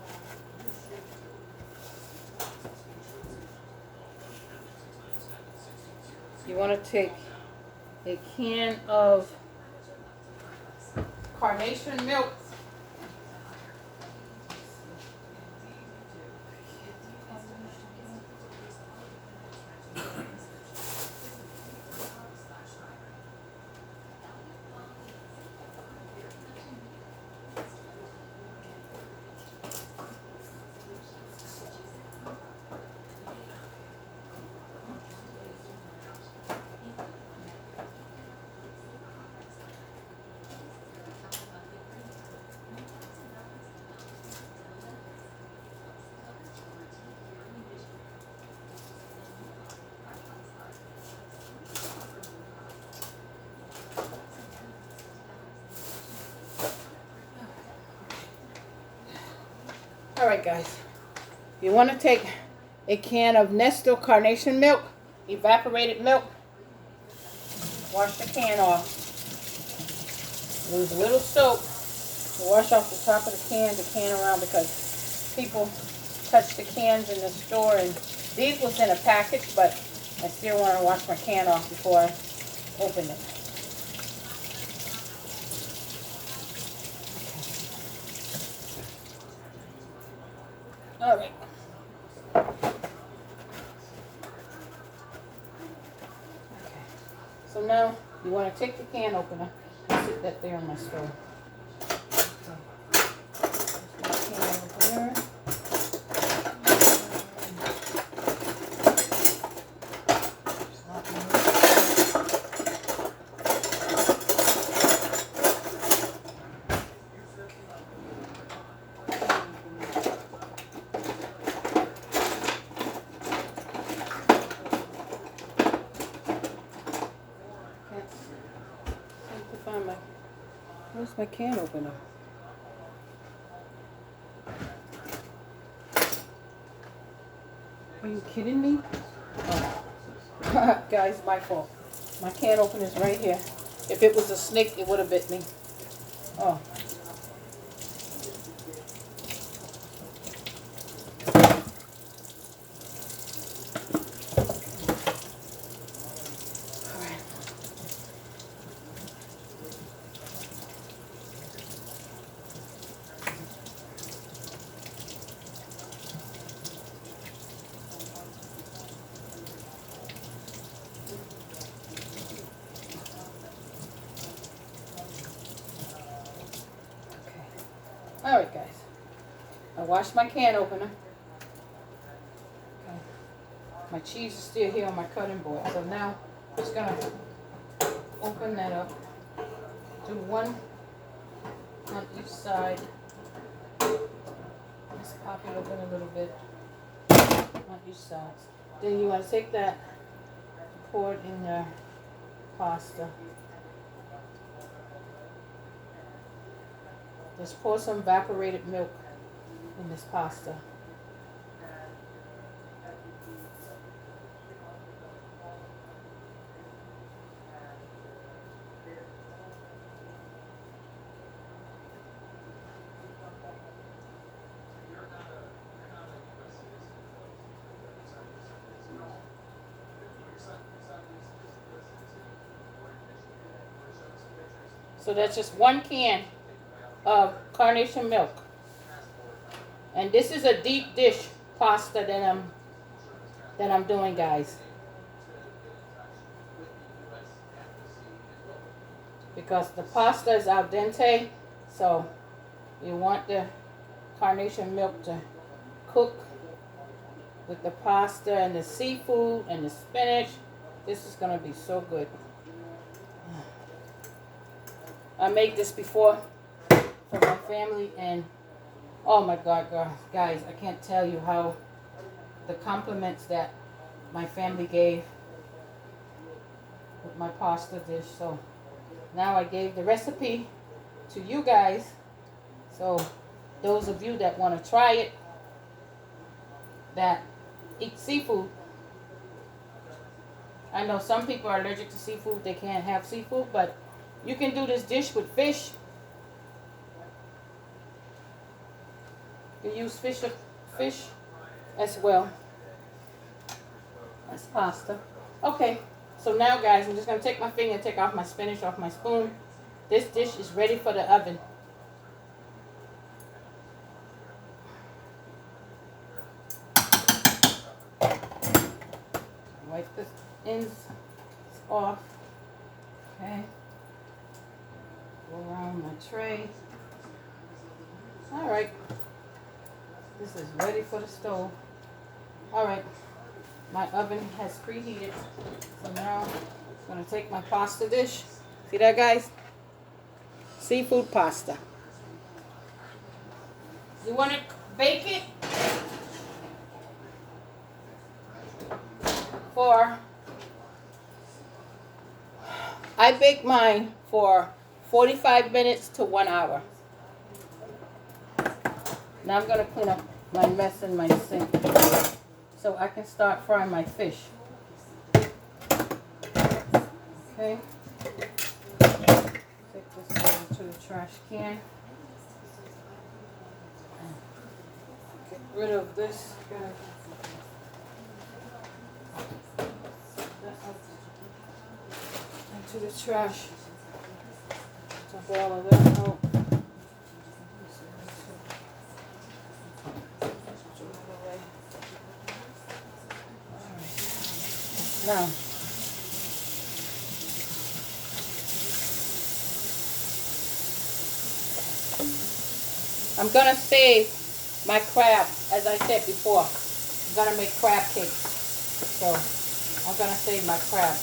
you want to take a can of carnation milk. Alright guys, you want to take a can of Nestle carnation milk, evaporated milk, wash the can off. Use a little soap to wash off the top of the can around, because people touch the cans in the store, and these was in a package, but I still want to wash my can off before I open it. Alright. So now you want to take the can opener and sit that there on my stove. Where's my can opener? Are you kidding me? Oh. Guys, my fault. My can opener is right here. If it was a snake, it would have bit me. Oh. Alright guys, I washed my can opener. Okay. My cheese is still here on my cutting board, so now I'm just going to open that up. Do one on each side. Just pop it open a little bit on each side. Then you want to take that, pour it in the pasta. Just pour some evaporated milk in this pasta. So that's just one can of carnation milk, and this is a deep dish pasta that I'm doing, guys, because the pasta is al dente, so you want the carnation milk to cook with the pasta and the seafood and the spinach. This is gonna be so good. I made this before for my family, and oh my God, guys, I can't tell you how the compliments that my family gave with my pasta dish. So now I gave the recipe to you guys, so those of you that want to try it, that eat seafood. I know some people are allergic to seafood, they can't have seafood, but you can do this dish with fish. You use fish as well as pasta. Okay, so now guys, I'm just going to take my finger and take off my spinach off my spoon. This dish is ready for the oven. Wipe the ends off. Okay. Go around my tray. Alright. This is ready for the stove. Alright. My oven has preheated. So now I'm going to take my pasta dish. See that, guys? Seafood pasta. You want to bake it for... I bake mine for 45 minutes to 1 hour. Now I'm going to clean up my mess in my sink so I can start frying my fish. Okay. Take this over to the trash can. Get rid of this. Into the trash. Dump all of that out. Now, I'm going to save my crab, as I said before. I'm going to make crab cakes. So, I'm going to save my crab.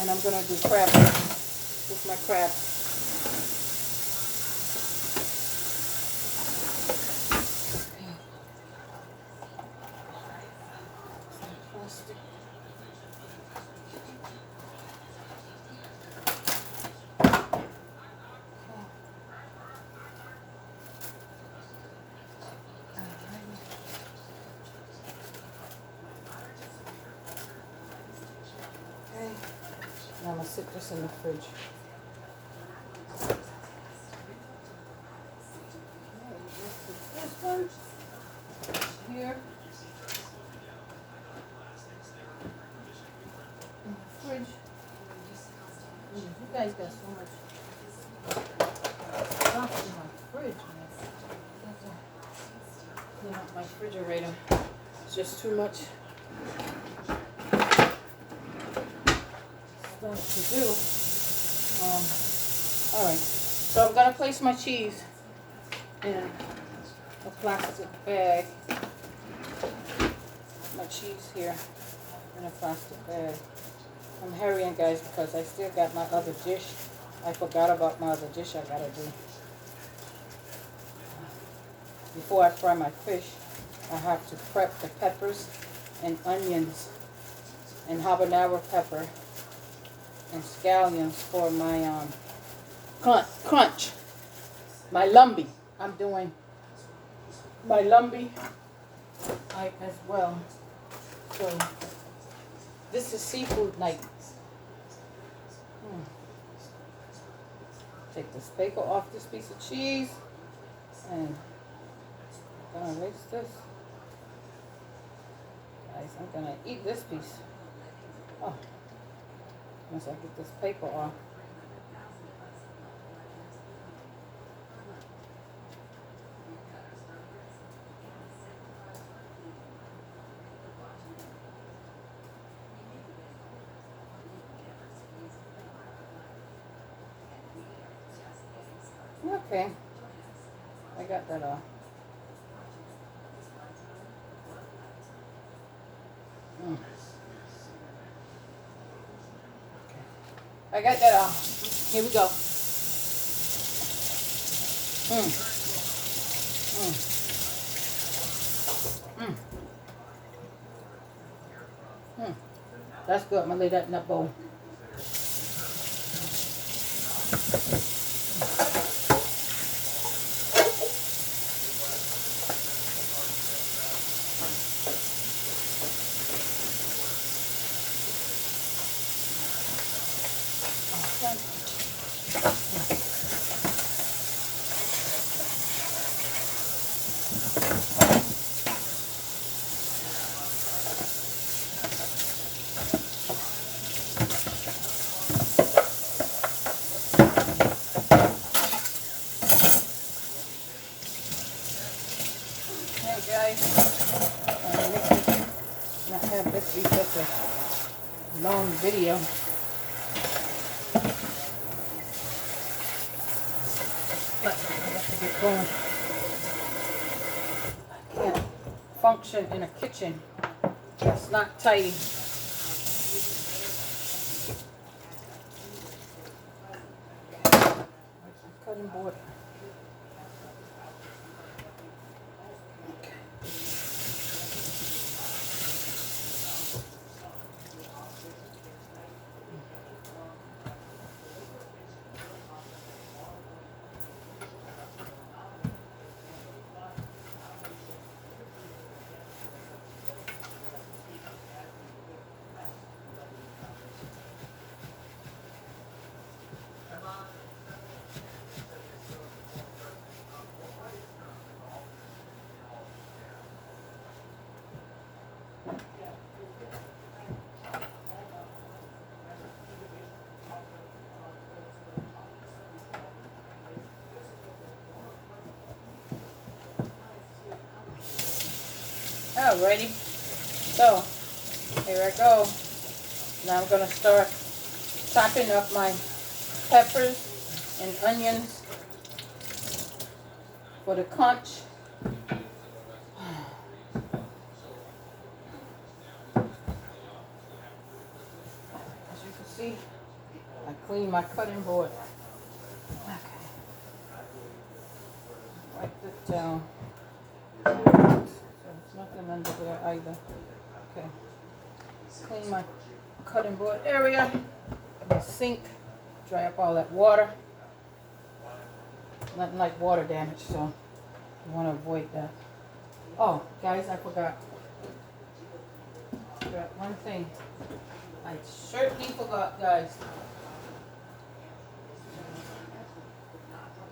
And I'm going to do crab with my crab. Now I'm going to sit this in the fridge. This one here in the fridge. You guys got so much stuff in my fridge, man. I have to clean up my refrigerator. It's just too much stuff to do. Alright, so I'm going to place my cheese in a plastic bag. My cheese here in a plastic bag. I'm hurrying, guys, because I still got my other dish. I forgot about my other dish I gotta do. Before I fry my fish, I have to prep the peppers and onions and habanero pepper and scallions for my conch, my lumby. I'm doing my lumby as well. So this is seafood night. Take the spackle off this piece of cheese and I'm gonna erase this. Guys, I'm gonna eat this piece. Oh, once I get this paper off. Okay, I got that off. I got that off. Here we go. That's good. I'm gonna lay that in that bowl. Not have this be such a long video. But I have to get going. I can't function in a kitchen that's not tidy. Cutting board. Alrighty. So, here I go. Now I'm going to start chopping up my peppers and onions for the conch. As you can see, I cleaned my cutting board. Okay. Wipe it down. So there's nothing under there either. Okay. Clean my cutting board area. My sink. Dry up all that water. Nothing like water damage, so you want to avoid that. Oh, guys, I forgot one thing. I certainly forgot, guys.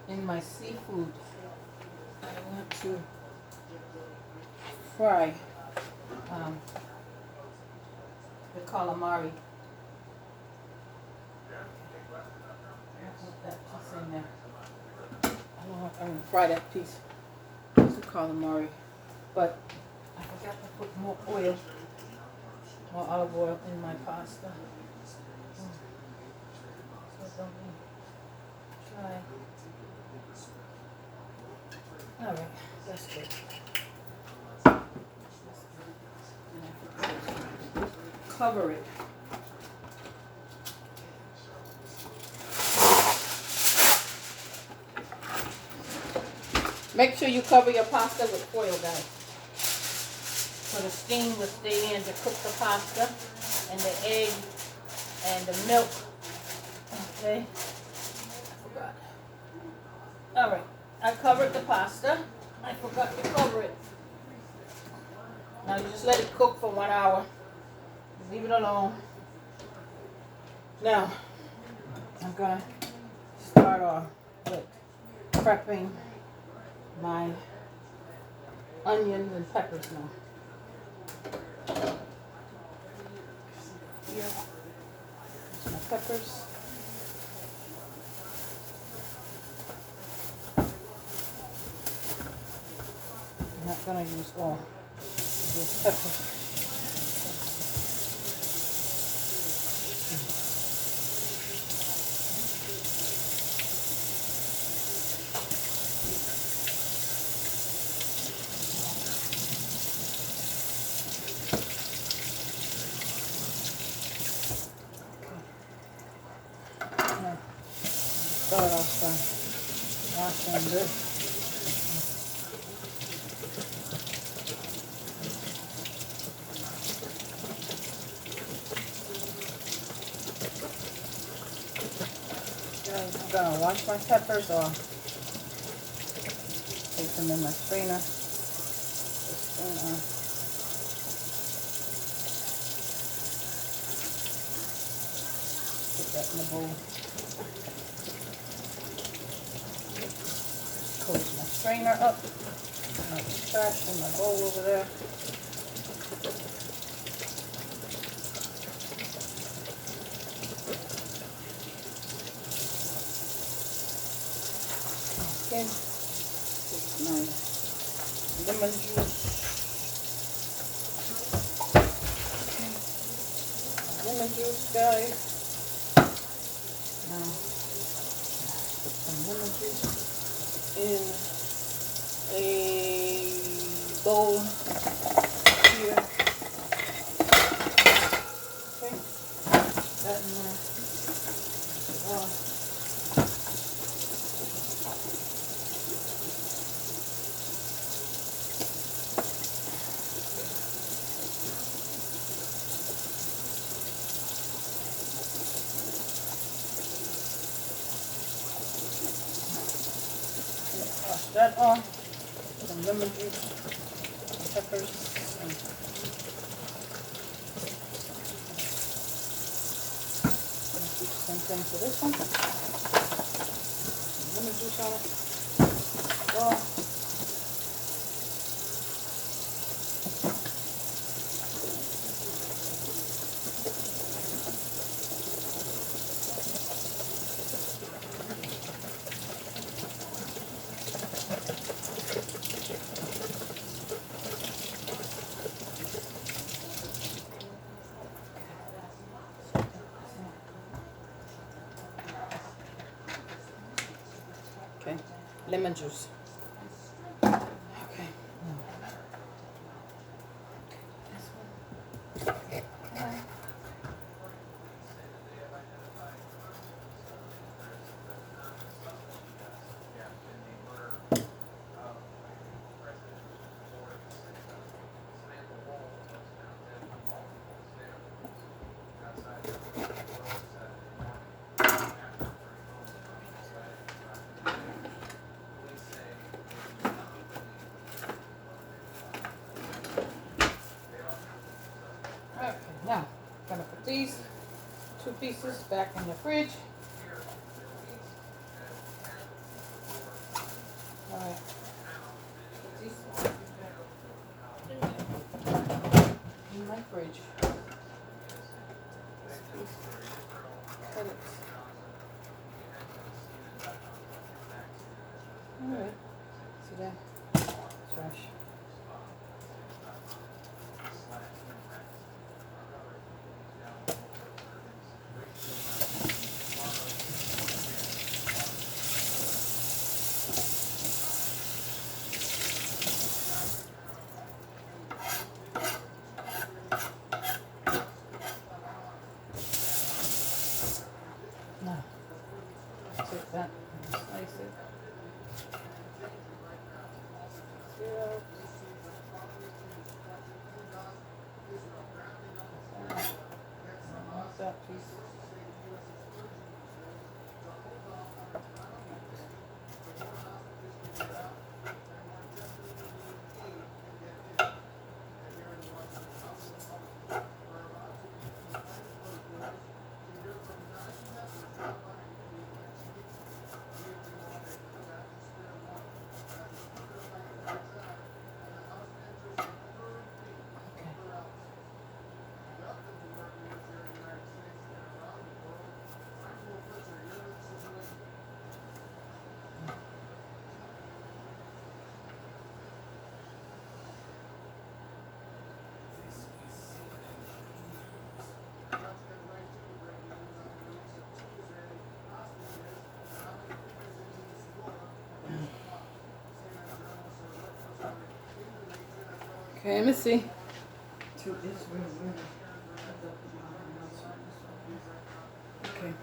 In my seafood, I want to fry the calamari. Put that piece in there. I'm going to fry that piece. It's a calamari. But I forgot to put more oil, more olive oil in my pasta. So don't try. Alright, that's good. Cover it. Make sure you cover your pasta with foil, guys, so the steam will stay in to cook the pasta and the egg and the milk. Okay, I forgot. All right, I covered the pasta. I forgot to cover it. Now you just let it cook for 1 hour. Leave it alone. Now I'm gonna start off with prepping my onions and peppers now. Here, my peppers. I'm not gonna use all of these peppers. Start off by washing this. I'm gonna wash my peppers off. Take them in my strainer. Put that in the bowl. Close my strainer up. My trash in my bowl over there. Okay. Take my lemon juice. Okay. Lemon juice, guys. Now, put some lemon juice in a bowl here. Okay, that in there. Wash that off. Some lemon juice, peppers, and do the same thing for this one. Some lemon juice on it. Well, lemon juice. Okay. Okay, now I'm gonna put these 2 pieces back in the fridge. All right, put these in my fridge. Cut it. All right, see that? Trash. Now, take that, slice it. Zero. That piece. Okay, let me see. Okay.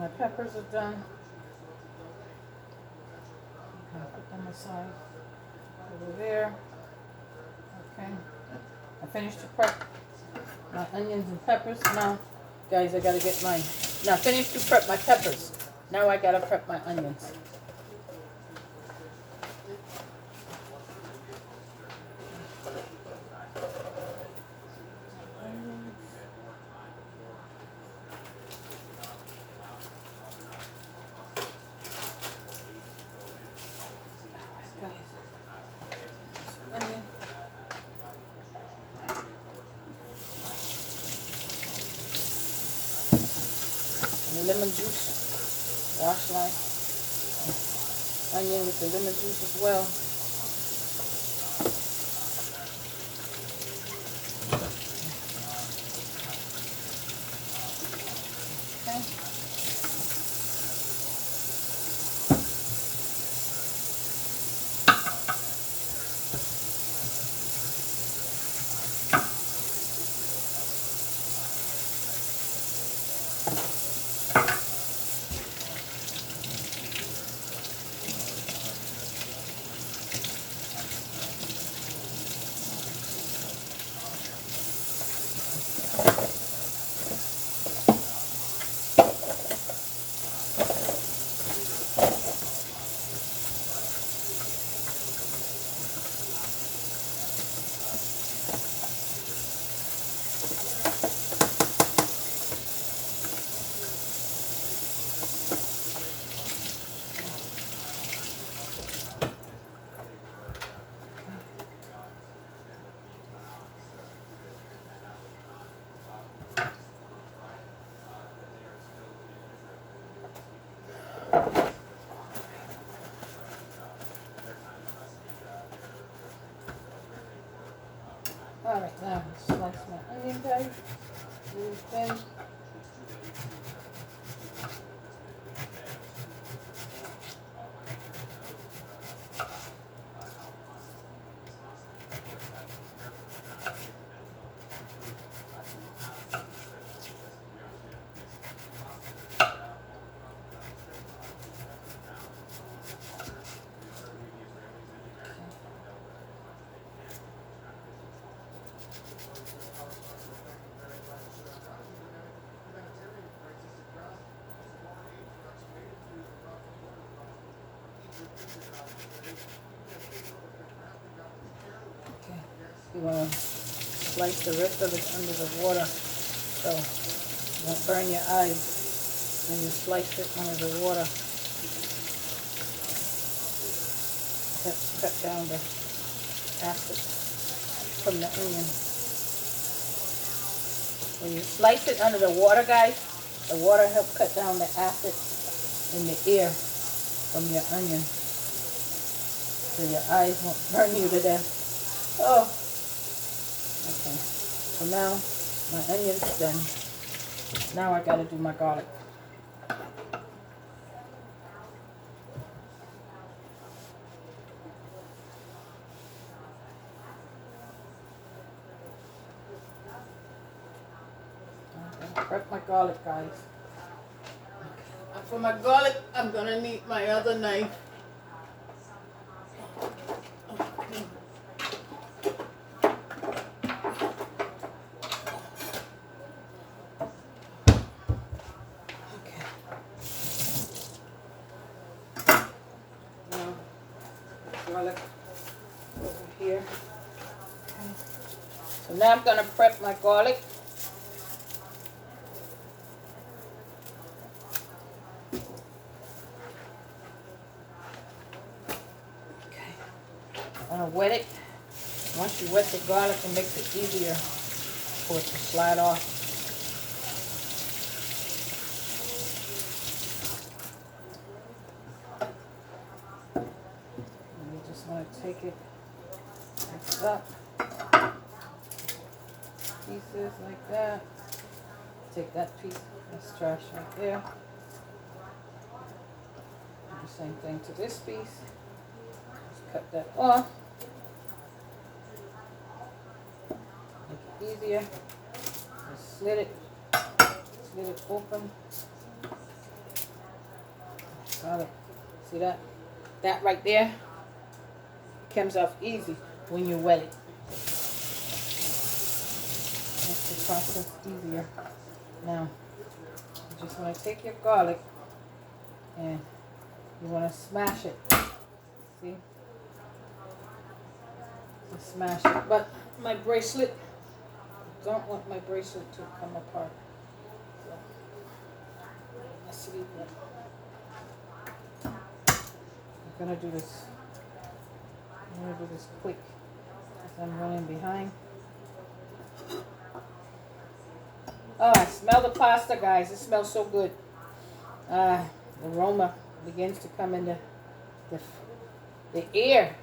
My peppers are done. Okay, put them aside over there. Okay. I finished to prep my onions and peppers. Now, guys, I gotta get mine. Now, finished to prep my peppers. Now I gotta prep my onions. Lemon juice, wash my onion with the lemon juice as well. Okay. Alright, now slice my onion, guys. Really thin. Okay, you want to slice the rest of it under the water so you won't burn your eyes when you slice it under the water. Cut down the acid from the onion. When you slice it under the water, guys, the water helps cut down the acid in the air from your onion, so your eyes won't burn you to death. Oh, okay. So now my onion's done. Now I gotta do my garlic. Prep my garlic, guys. And for my garlic, I'm gonna need my other knife. Garlic over here. Okay. So now I'm gonna prep my garlic. I'm gonna wet it. Once you wet the garlic, it makes it easier for it to slide off. And you just want to take it, mix it up, pieces like that. Take that piece, that's trash right there. Do the same thing to this piece. Just cut that off. Make it easier. Just slit it open. garlic. See that? That right there comes off easy when you wet it. Makes the process easier. Now, you just want to take your garlic and you want to smash it. See? Just smash it. But my bracelet, don't want my bracelet to come apart. So, let's leave that. I'm going to do this. I'm going to do this quick because I'm running behind. Oh, I smell the pasta, guys. It smells so good. The aroma begins to come in the air.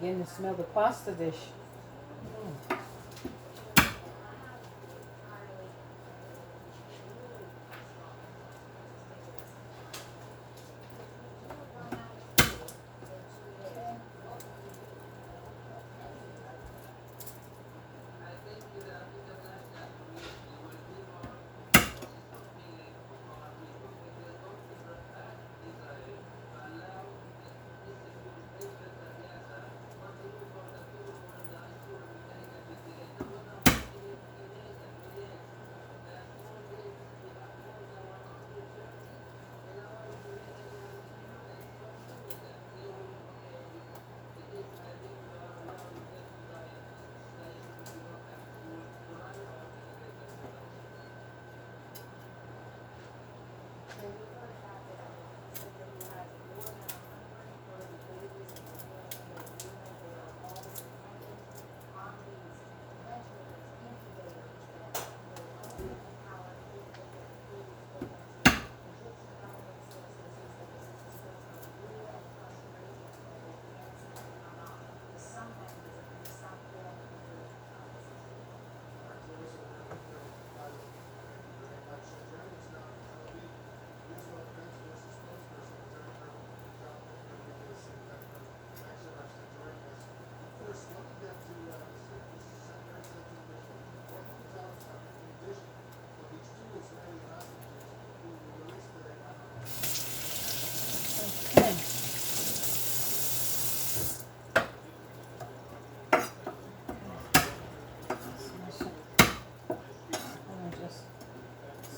Begin to smell the pasta dish. Mm.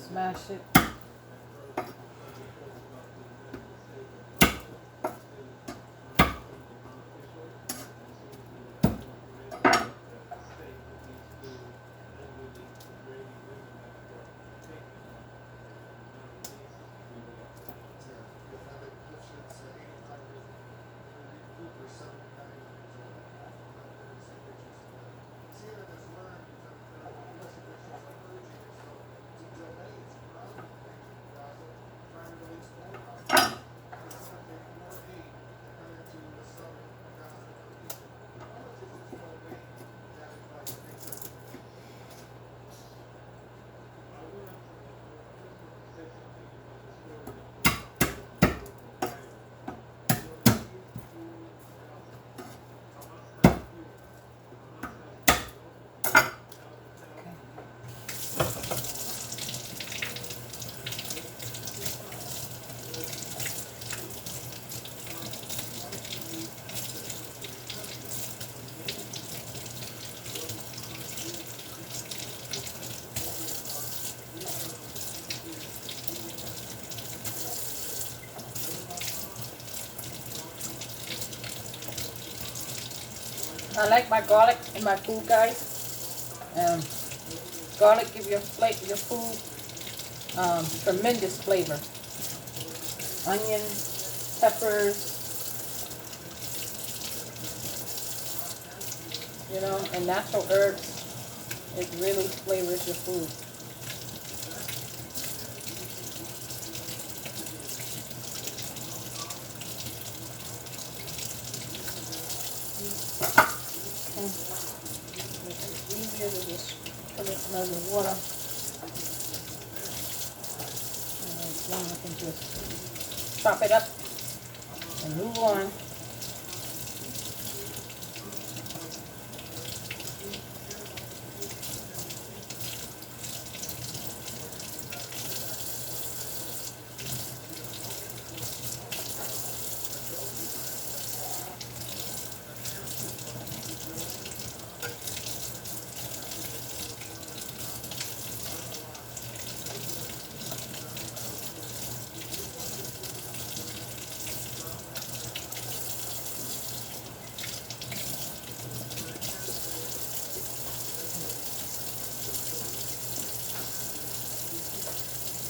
Smash it. I like my garlic in my food, guys. Garlic gives your food tremendous flavor. Onions, peppers, you know, and natural herbs. It really flavors your food. It's easier to just put it under water. And then I can just chop it up and move on.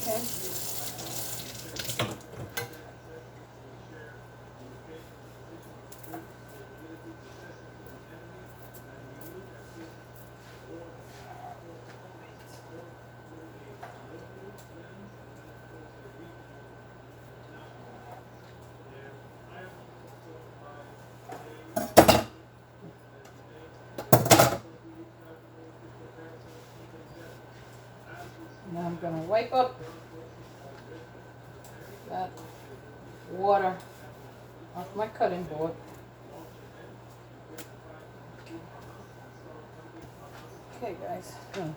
Okay. Now I'm going to wipe up that water off my cutting board. Okay, guys. Clean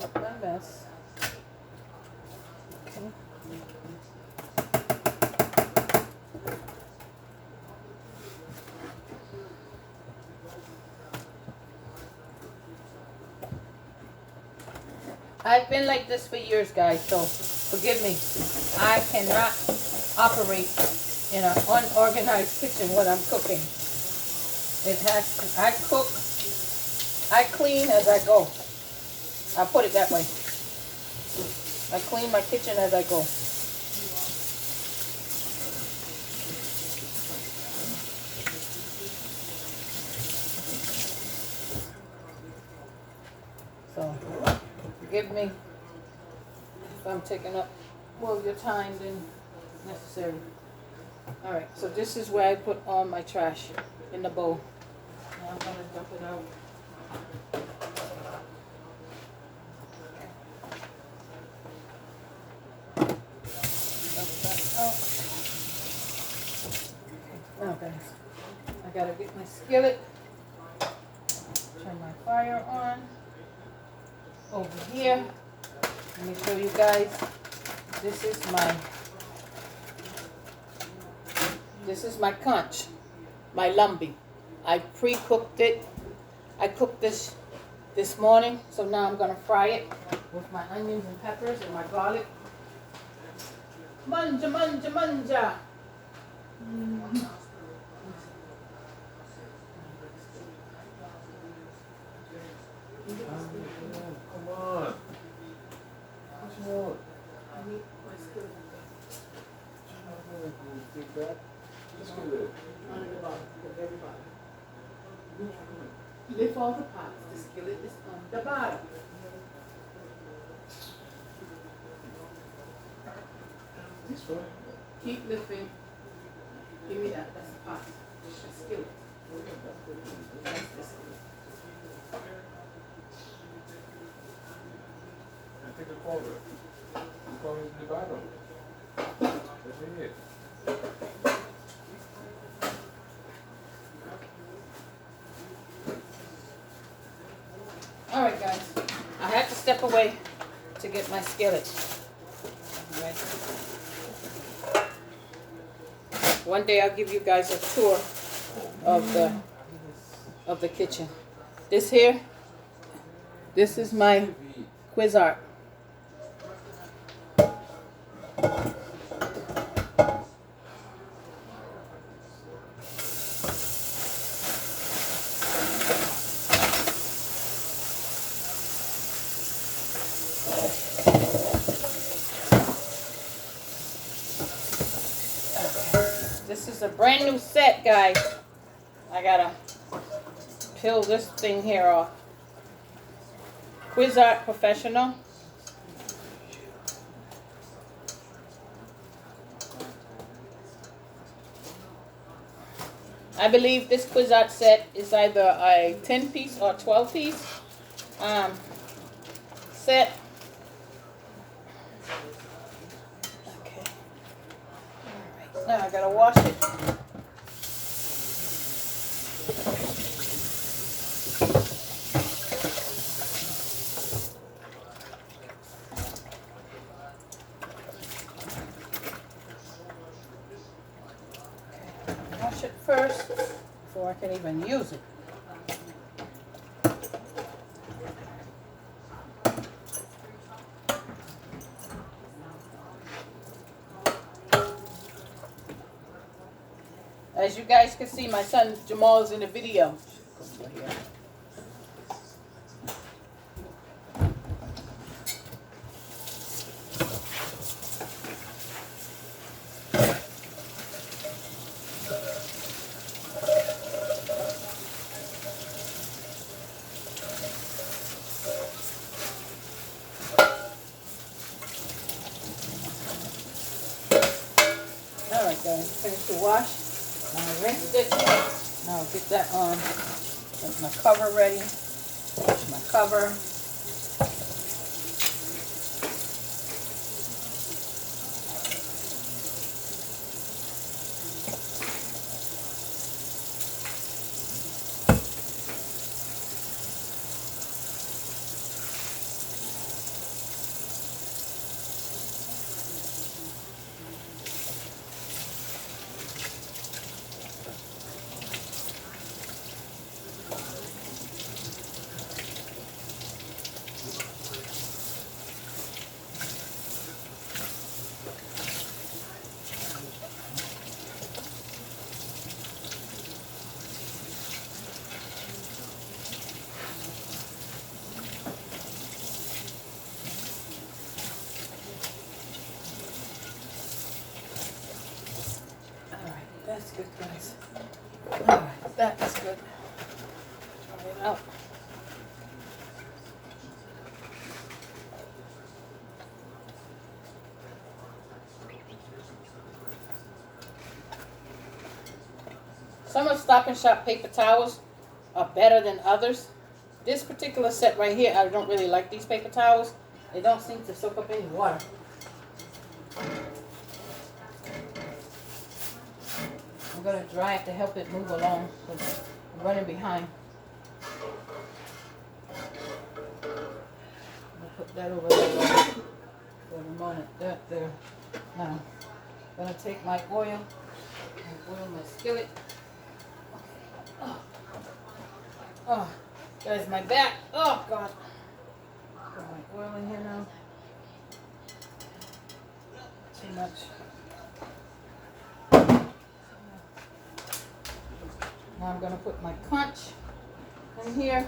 up my mess. Okay. I've been like this for years, guys, so forgive me. I cannot operate in an unorganized kitchen when I'm cooking. It has to, I clean as I go. I'll put it that way. I clean my kitchen as I go. So, forgive me if I'm taking up more of your time than necessary. Alright, so this is where I put all my trash in the bowl. Now I'm going to dump it out. Dump that out. Now guys, I got to get my skillet. Turn my fire on. Over here, let me show you guys. This is my conch, my lumbi. I pre-cooked it. I cooked this morning, so now I'm gonna fry it with my onions and peppers and my garlic. Manja, manja, manja. Come on. What you want? I need my skillet. Take that. Just get it. Under the bottom, the very bottom. Lift all the pots. The skillet is on the bottom. This one. Keep lifting. Give me that. That's the pot. That's the skillet. That's the skillet. And take a cover. The cover is in the bottom. That's it. Alright guys, I had to step away to get my skillet. Right. One day I'll give you guys a tour of the kitchen. This here, this is my Cuisinart. This is a brand new set, guys. I gotta peel this thing here off. Cuisinart Professional. I believe this Cuisinart set is either a 10-piece or 12-piece set. Okay. All right. Now I gotta wash it. Wash it first before I can even use it. As you guys can see, my son Jamal is in the video. guys, finish the wash. Now I rinsed it. Now I'll get that on. Get my cover ready. Wash my cover. That's good, guys. Alright, that is good. Try it out. Some of Stop and Shop paper towels are better than others. This particular set right here, I don't really like these paper towels. They don't seem to soak up any water. I'm going to dry it to help it move along because I'm running behind. I'll put that over there for the moment. That there. Now, I'm going to take my oil and oil my skillet. Oh, there's my back. Oh, God. Put my oil in here now. Too much. Now I'm going to put my Conch in here.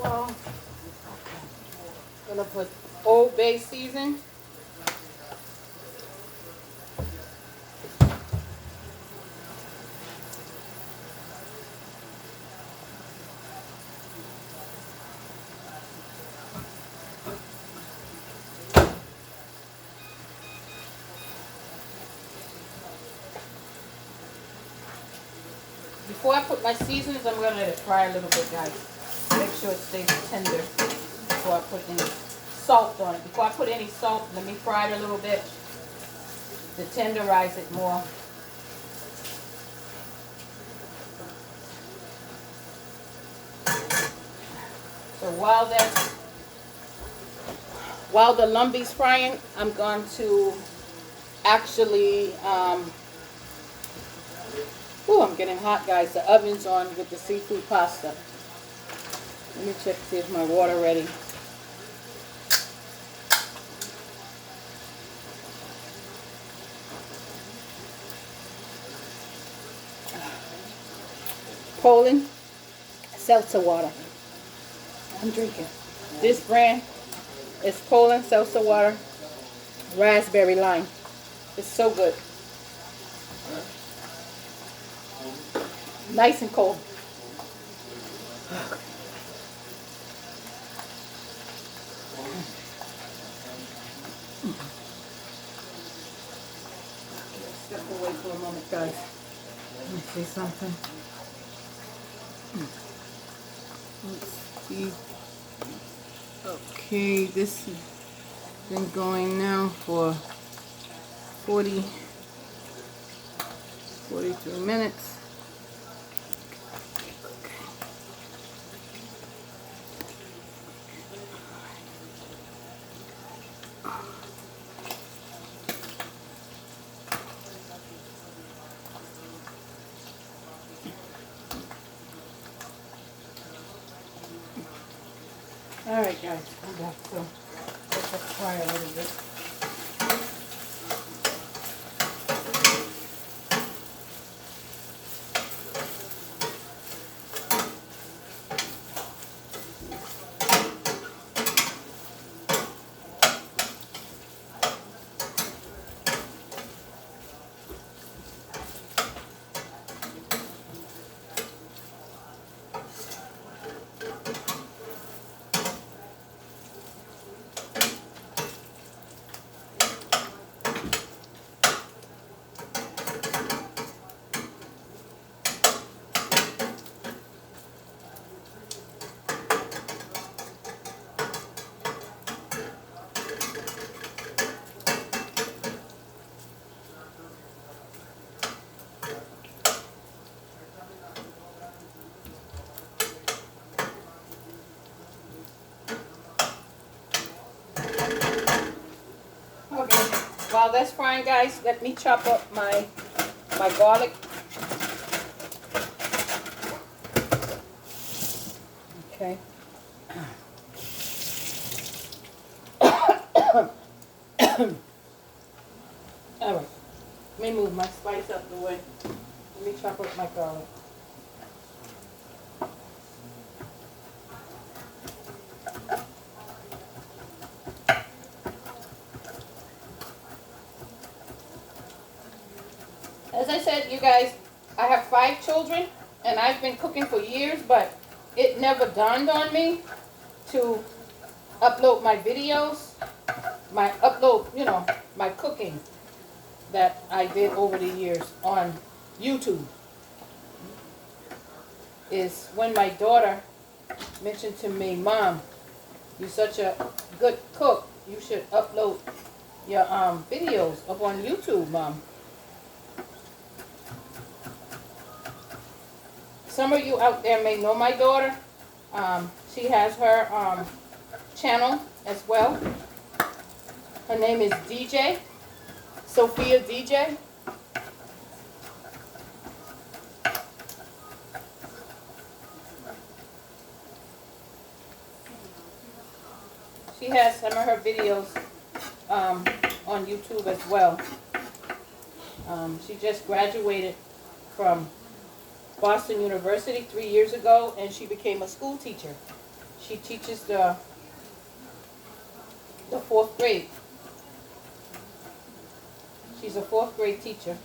Well, gonna put Old Bay season. Before I put my seasonings, I'm gonna let it fry a little bit, guys. Make sure it stays tender before I put any salt on it. Before I put any salt, let me fry it a little bit to tenderize it more. So while the lumby's frying, I'm going to actually, I'm getting hot, guys. The oven's on with the seafood pasta. Let me check to see if my water ready. Poland seltzer water. I'm drinking. This brand is Poland seltzer water, raspberry lime. It's so good. Nice and cold. Step away for a moment, guys. Let me see something. Let's see. Okay, this has been going now for 43 minutes. Alright guys, I'm back, so let that fry a little bit. while that's frying, guys, let me chop up my garlic. Okay. All right. Let me move my spice up the way. Let me chop up my garlic. As I said, you guys, I have 5 children, and I've been cooking for years, but it never dawned on me to upload my videos, my cooking that I did over the years on YouTube. Is when my daughter mentioned to me, Mom, you're such a good cook, you should upload your videos up on YouTube, Mom. Some of you out there may know my daughter. She has her channel as well. Her name is DJ, Sophia DJ. She has some of her videos on YouTube as well. She just graduated from Boston University 3 years ago, and she became a school teacher. She teaches the 4th grade. She's a 4th grade teacher.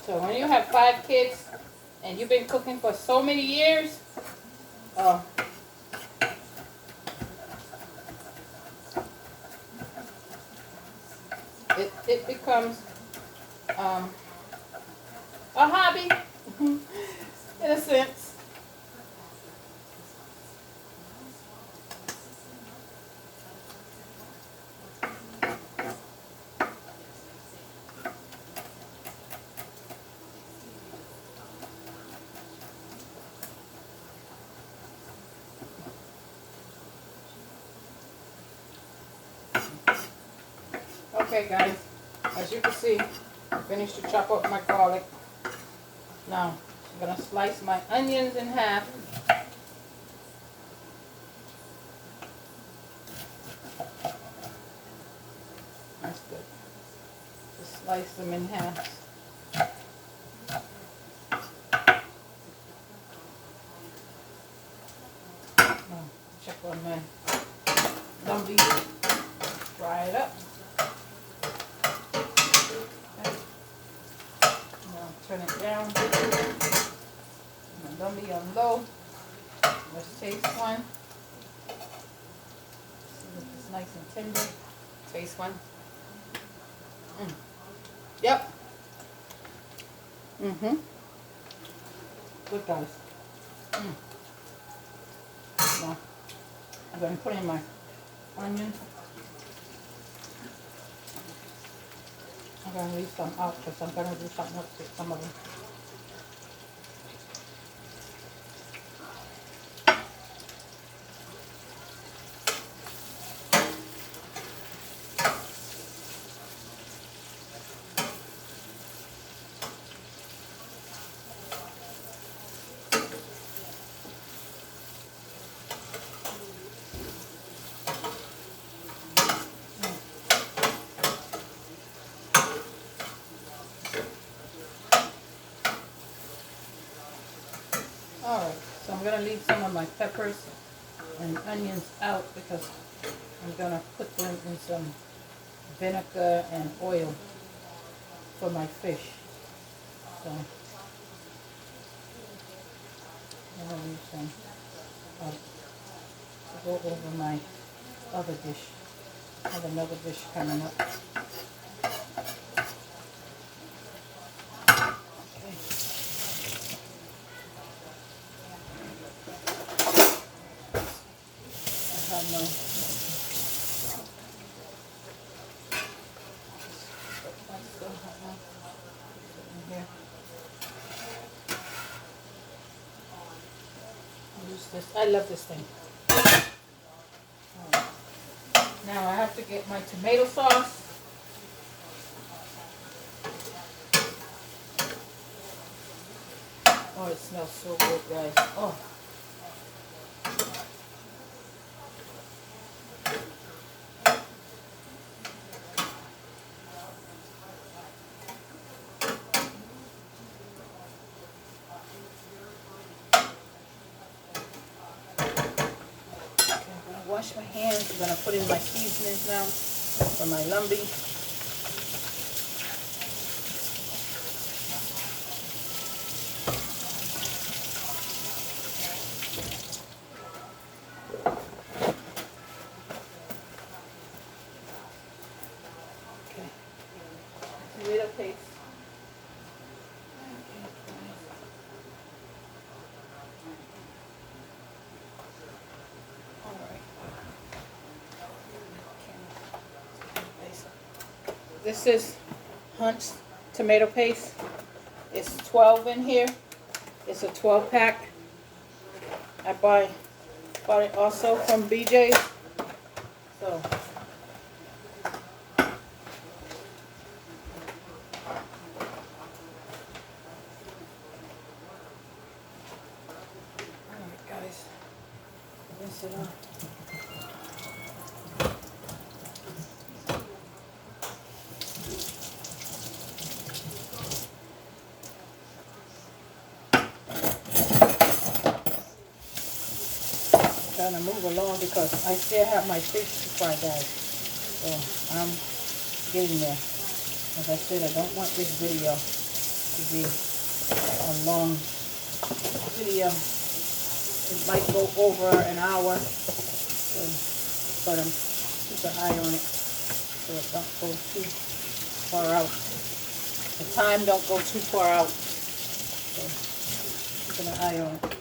So when you have 5 kids and you've been cooking for so many years, it becomes a hobby in a sense. Okay, guys, as you can see, I finished to chop up my garlic. Now, I'm going to slice my onions in half. That's good. Just slice them in half. Now, check on my lumpy. Fry it up. Turn it down. Don't be on low. Let's taste one. See if it's nice and tender. Taste one. Yep. Good, guys. Now, I'm going to put in my onions. I'm going to leave some out because I'm going to do something else with some of them. Alright, so I'm going to leave some of my peppers and onions out because I'm going to put them in some vinegar and oil for my fish. So, I'm going to leave some go over my other dish. I have another dish coming up. Okay. I have my here. Use this. I love this thing. Right. Now I have to get my tomato sauce. Oh, it smells so good, guys. Oh. Wash my hands. I'm going to put in my seasonings now for my lumbi. Okay. Tomato paste. This is Hunt's tomato paste. It's 12 in here. It's a 12 pack. I bought it also from BJ's. So alright guys. Rinse it off. Trying to move along because I still have my fish to fry, guys. So I'm getting there. As I said, I don't want this video to be a long video. It might go over an hour, so, but I'm keep an eye on it so it don't go too far out. The time don't go too far out. So keep an eye on it.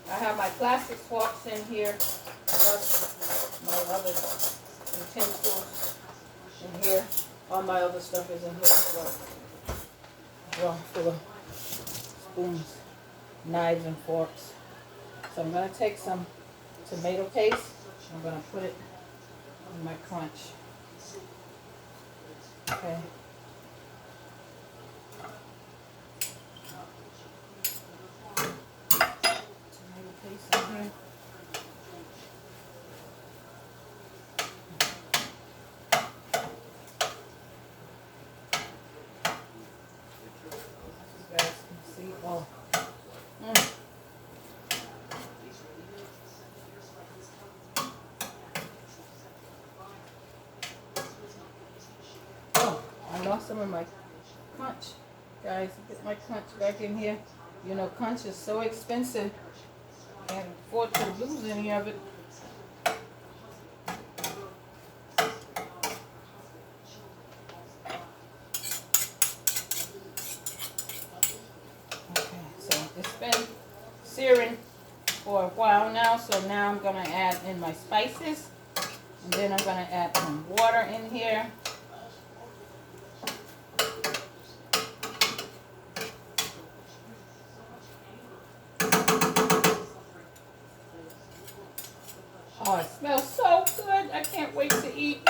I have my plastic forks in here, plus my other utensils in here. All my other stuff is in here as well. Drawer full of spoons, knives, and forks. So I'm going to take some tomato paste. I'm going to put it in my Conch. Okay. Here. You guys can see. Oh. Oh, I lost some of my Conch. Guys, get my Conch back in here. You know, Conch is so expensive. Can't afford to lose any of it. Okay, so it's been searing for a while now, so now I'm going to add in my spices. And then I'm going to add some water in here. Oh, it smells so good. I can't wait to eat.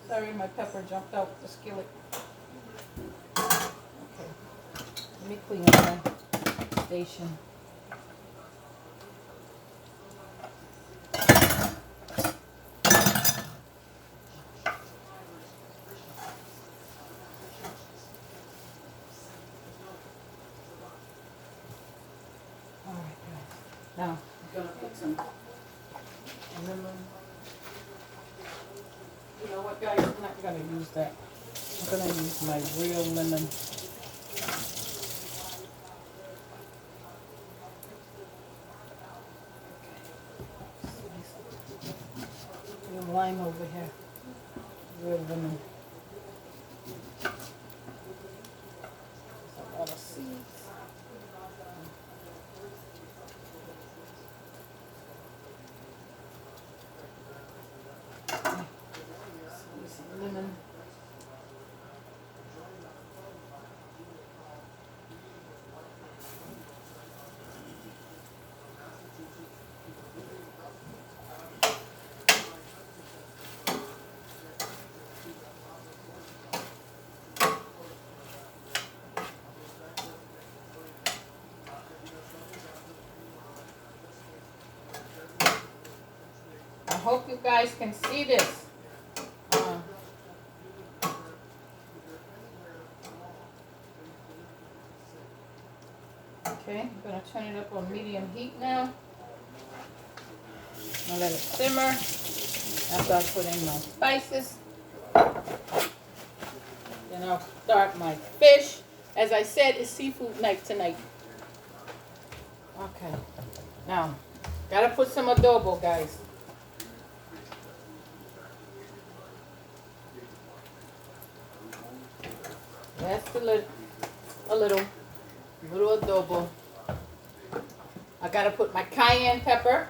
Sorry, my pepper jumped out the skillet. Okay. Let me clean up my station. Now, I'm gonna put some lemon. You know what, guys? I'm not gonna use that. I'm gonna use my real lemon. Real lime over here. Real lemon. There's a lot of seeds. Squeeze some lemon. I hope you guys can see this. Okay, I'm going to turn it up on medium heat now. I'll let it simmer after I put in my spices. Then I'll start my fish. As I said, it's seafood night tonight. Okay, now, gotta put some adobo, guys. That's a little adobo. I gotta put my cayenne pepper.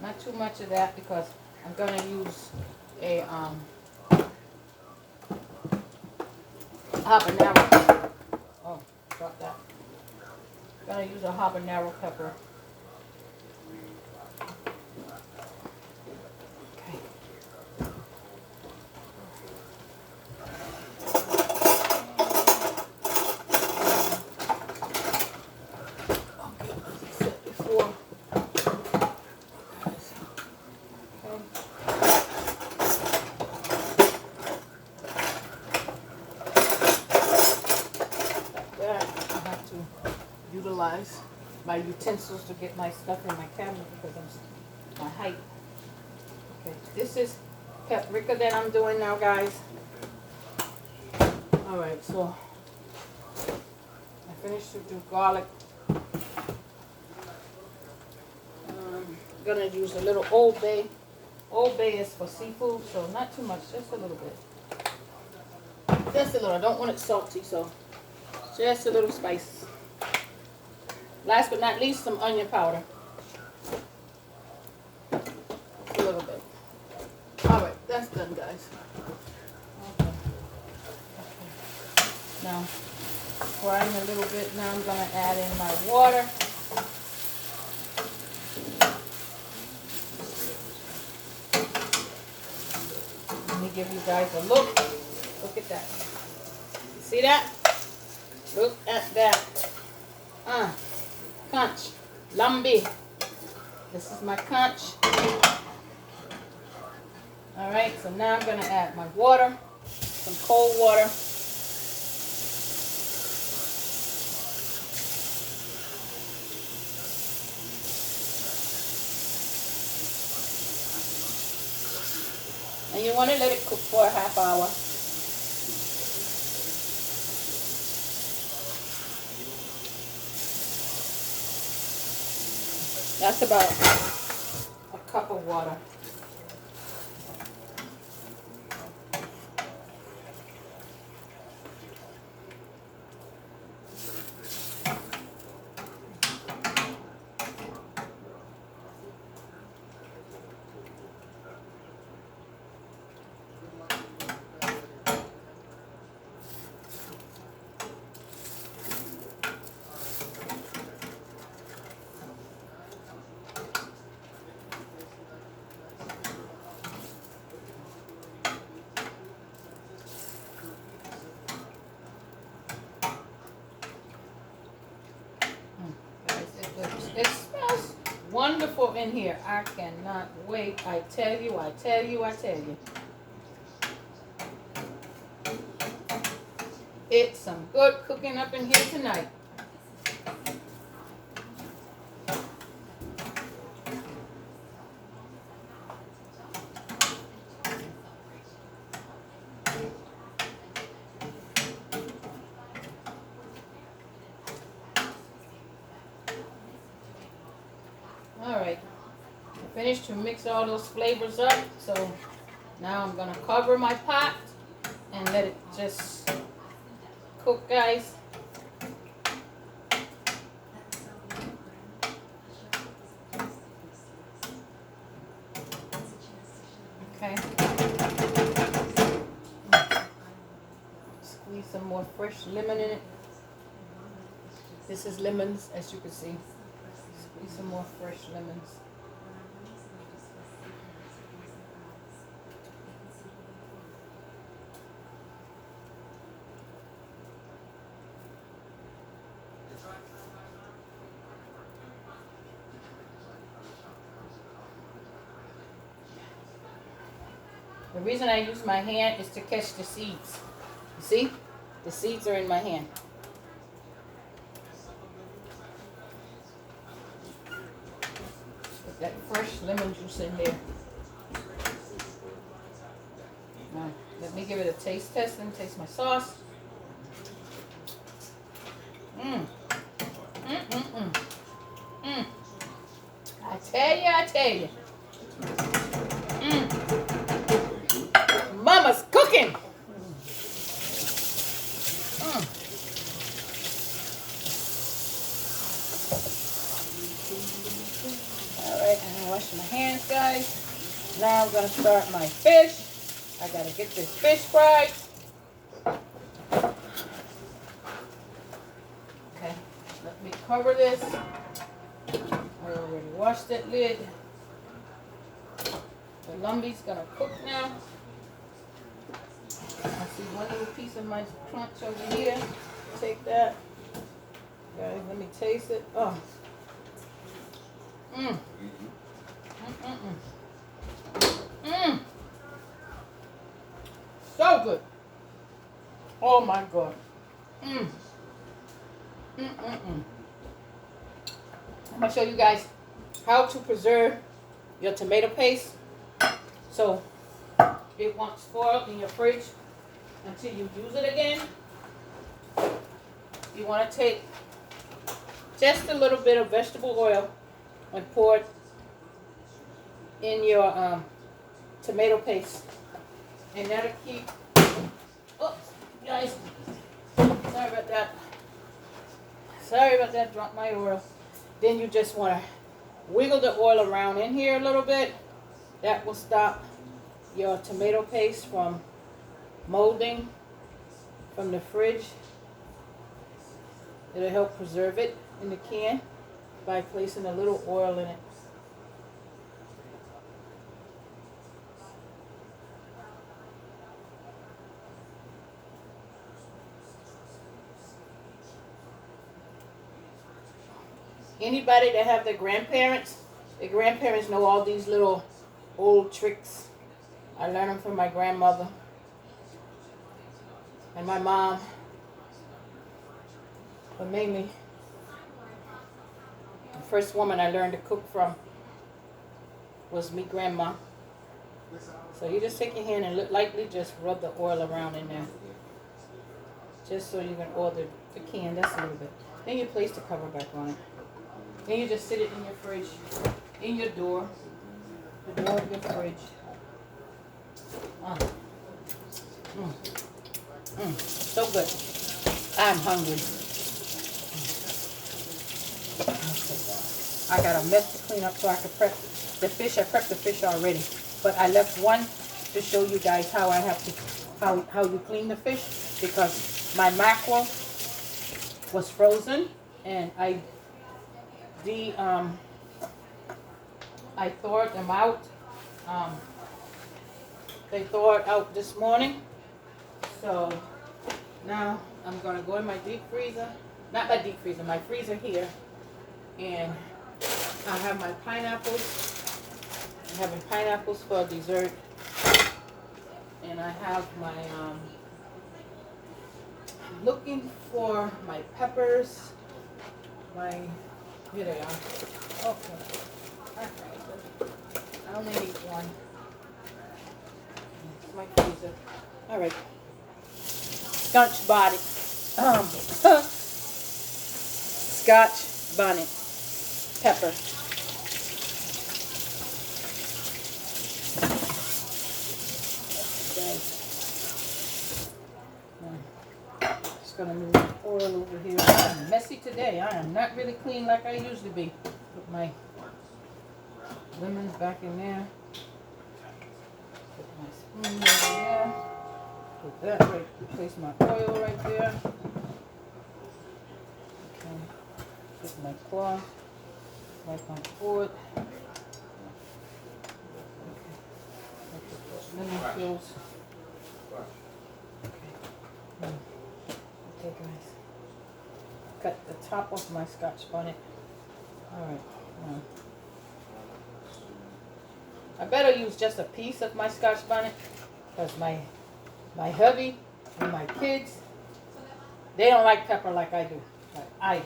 Not too much of that because I'm gonna use a habanero. Oh, drop that. Gonna use a habanero pepper. Okay. Before. Utilize my utensils to get my stuff in my cabinet because I'm my height. Okay, this is paprika that I'm doing now, guys. All right, so I finished to do garlic. Gonna use a little Old Bay. Old Bay is for seafood, so not too much, just a little bit. Just a little. I don't want it salty, so just a little spice. Last but not least, some onion powder. A little bit. All right, that's done, guys. Okay. Now, frying a little bit. Now I'm going to add in my water. Let me give you guys a look. Look at that. You see that? Look at that. Conch, lambi. This is my conch. All right, so now I'm going to add my water, some cold water. And you want to let it cook for a half hour. That's about a cup of water. It smells wonderful in here. I cannot wait. I tell you, I tell you, I tell you. It's some good cooking up in here tonight. Alright, I finished to mix all those flavors up, so now I'm gonna cover my pot and let it just cook, guys. Okay. Squeeze some more fresh lemon in it. This is lemons, as you can see. Squeeze some more fresh lemons. The reason I use my hand is to catch the seeds. You see? The seeds are in my hand. Put that fresh lemon juice in there. Now, let me give it a taste test and taste my sauce. Mmm. Mmm, mmm, mmm. Mmm. I tell you. Mmm. Mama's cooking. Alright, I'm gonna wash my hands, guys. Now I'm gonna start my fish. I gotta get this fish fried. Okay, let me cover this. I already washed that lid. The lumby's gonna cook now. I see one little piece of my crunch over here. Take that. Guys, let me taste it. Oh. Mmm. Mmm, mmm, mmm. So good. Oh my God. Mmm. Mmm, mmm, mmm. I'm gonna show you guys how to preserve your tomato paste so it won't spoil in your fridge until you use it again. You want to take just a little bit of vegetable oil and pour it in your tomato paste, and that'll keep. Oops, guys, sorry about that. Sorry about that. Dropped my oil. Then you just want to wiggle the oil around in here a little bit. That will stop your tomato paste from molding from the fridge. It'll help preserve it in the can by placing a little oil in it. Anybody that have their grandparents know all these little old tricks. I learned them from my grandmother and my mom. But mainly, the first woman I learned to cook from was me grandma. So you just take your hand and lightly just rub the oil around in there. Just so you can oil the can, that's a little bit. Then you place the cover back on it. Then you just sit it in your fridge, in your door, the door of your fridge. So good. I'm hungry. I got a mess to clean up so I can prep the fish. I prepped the fish already, but I left one to show you guys how I have to, how you clean the fish, because my mackerel was frozen and I thawed them out. They thawed out this morning. So now I'm gonna go in my deep freezer. Not my deep freezer, my freezer here. And I have my pineapples. I'm having pineapples for dessert. And I have my, I'm looking for my peppers. Here they are. Okay. I only need one. It's my freezer. Alright. Scotch bonnet. Scotch bonnet pepper. gonna move my oil over here. I'm messy today. I am not really clean like I usually be. Put my lemons back in there. Put my spoon over there. Put that right. Place my oil right there. Okay. Put my cloth. Wipe my board. Lemon peels. Okay, guys. Cut the top off my Scotch bonnet. Alright. Now, I better use just a piece of my Scotch bonnet because my hubby and my kids, they don't like pepper like I do. Like I do.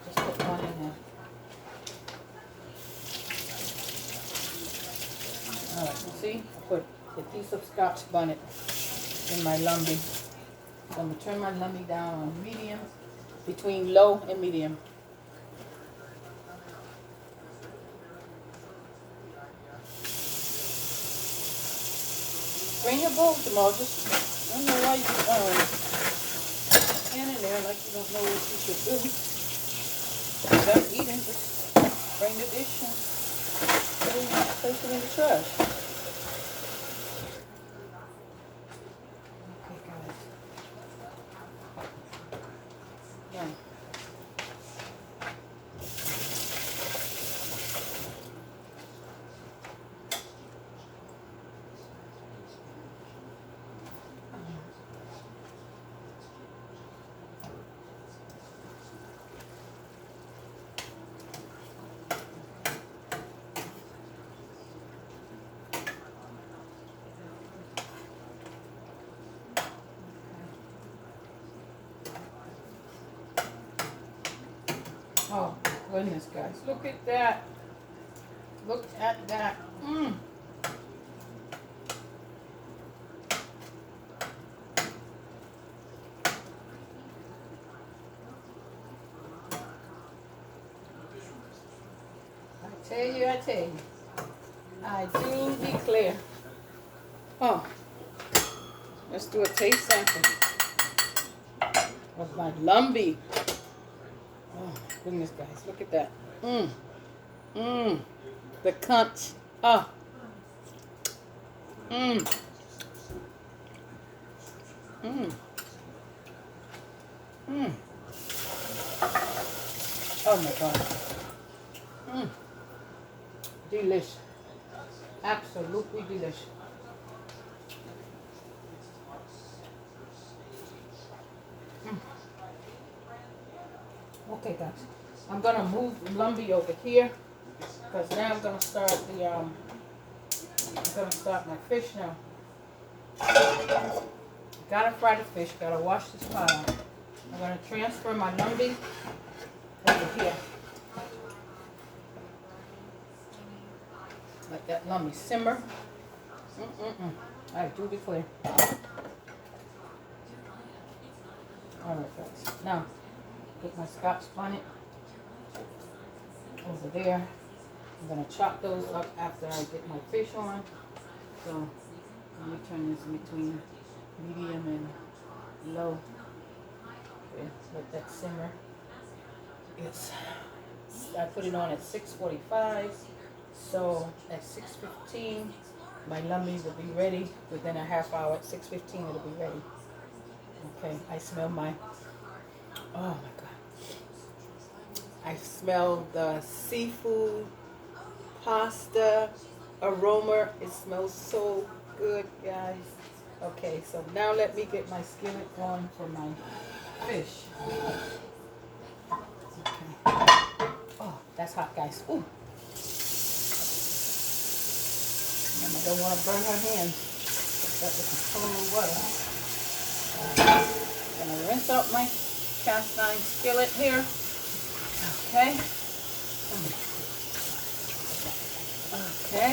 Just put one in there. Alright, see? I put a piece of Scotch bonnet in my lumpy. So I'm going to turn my lumpy down on medium, between low and medium. Bring your bowl tomorrow. Just, I don't know why you stand in there like you don't know what you should do. Without eating, just bring the dish and place it in the trash. Okay, guys. Now, oh, goodness, guys. Look at that. Look at that. Mmm. I tell you. I do declare. Oh, let's do a taste sample of my lumpy. Oh, goodness, guys. Look at that. Mmm. Mmm. The Conch. Ah. Mmm. Mmm. Mmm. Oh, my God. Mmm. Delish. Absolutely delish. Okay, guys. I'm gonna move lumpy over here because now I'm gonna start the I'm gonna start my fish now. Gotta fry the fish. Gotta wash this pot out. I'm gonna transfer my lumpy over here. Let that lumpy simmer. I do declare. Alright, guys. Now, put my Scotch bonnet over there. I'm going to chop those up after I get my fish on. So, let me turn this between medium and low. Okay, let that simmer. Yes. I put it on at 6:45. So, at 6:15, my lumpy will be ready. Within a half hour, at 6:15, it'll be ready. Okay, I smell my, oh my God. I smell the seafood, pasta, aroma. It smells so good, guys. Okay, so now let me get my skillet on for my fish. Okay. Oh, that's hot, guys. Ooh. And I don't want to burn her hands. That with some cold water. I'm going to rinse out my cast iron skillet here. Okay. Okay.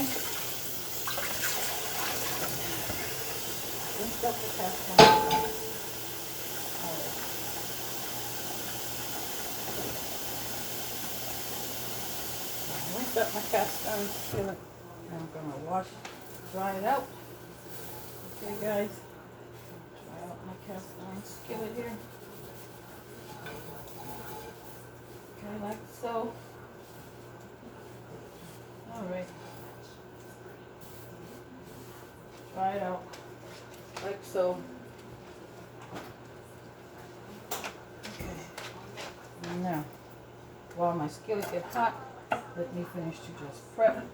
Rinse up the cast iron. Alright. Rinse up my cast iron skillet. Now I'm going to dry it out. Okay, guys. Dry out my cast iron skillet here. Try it out like so. Okay. Now, while my skillet get hot, let me finish to just prep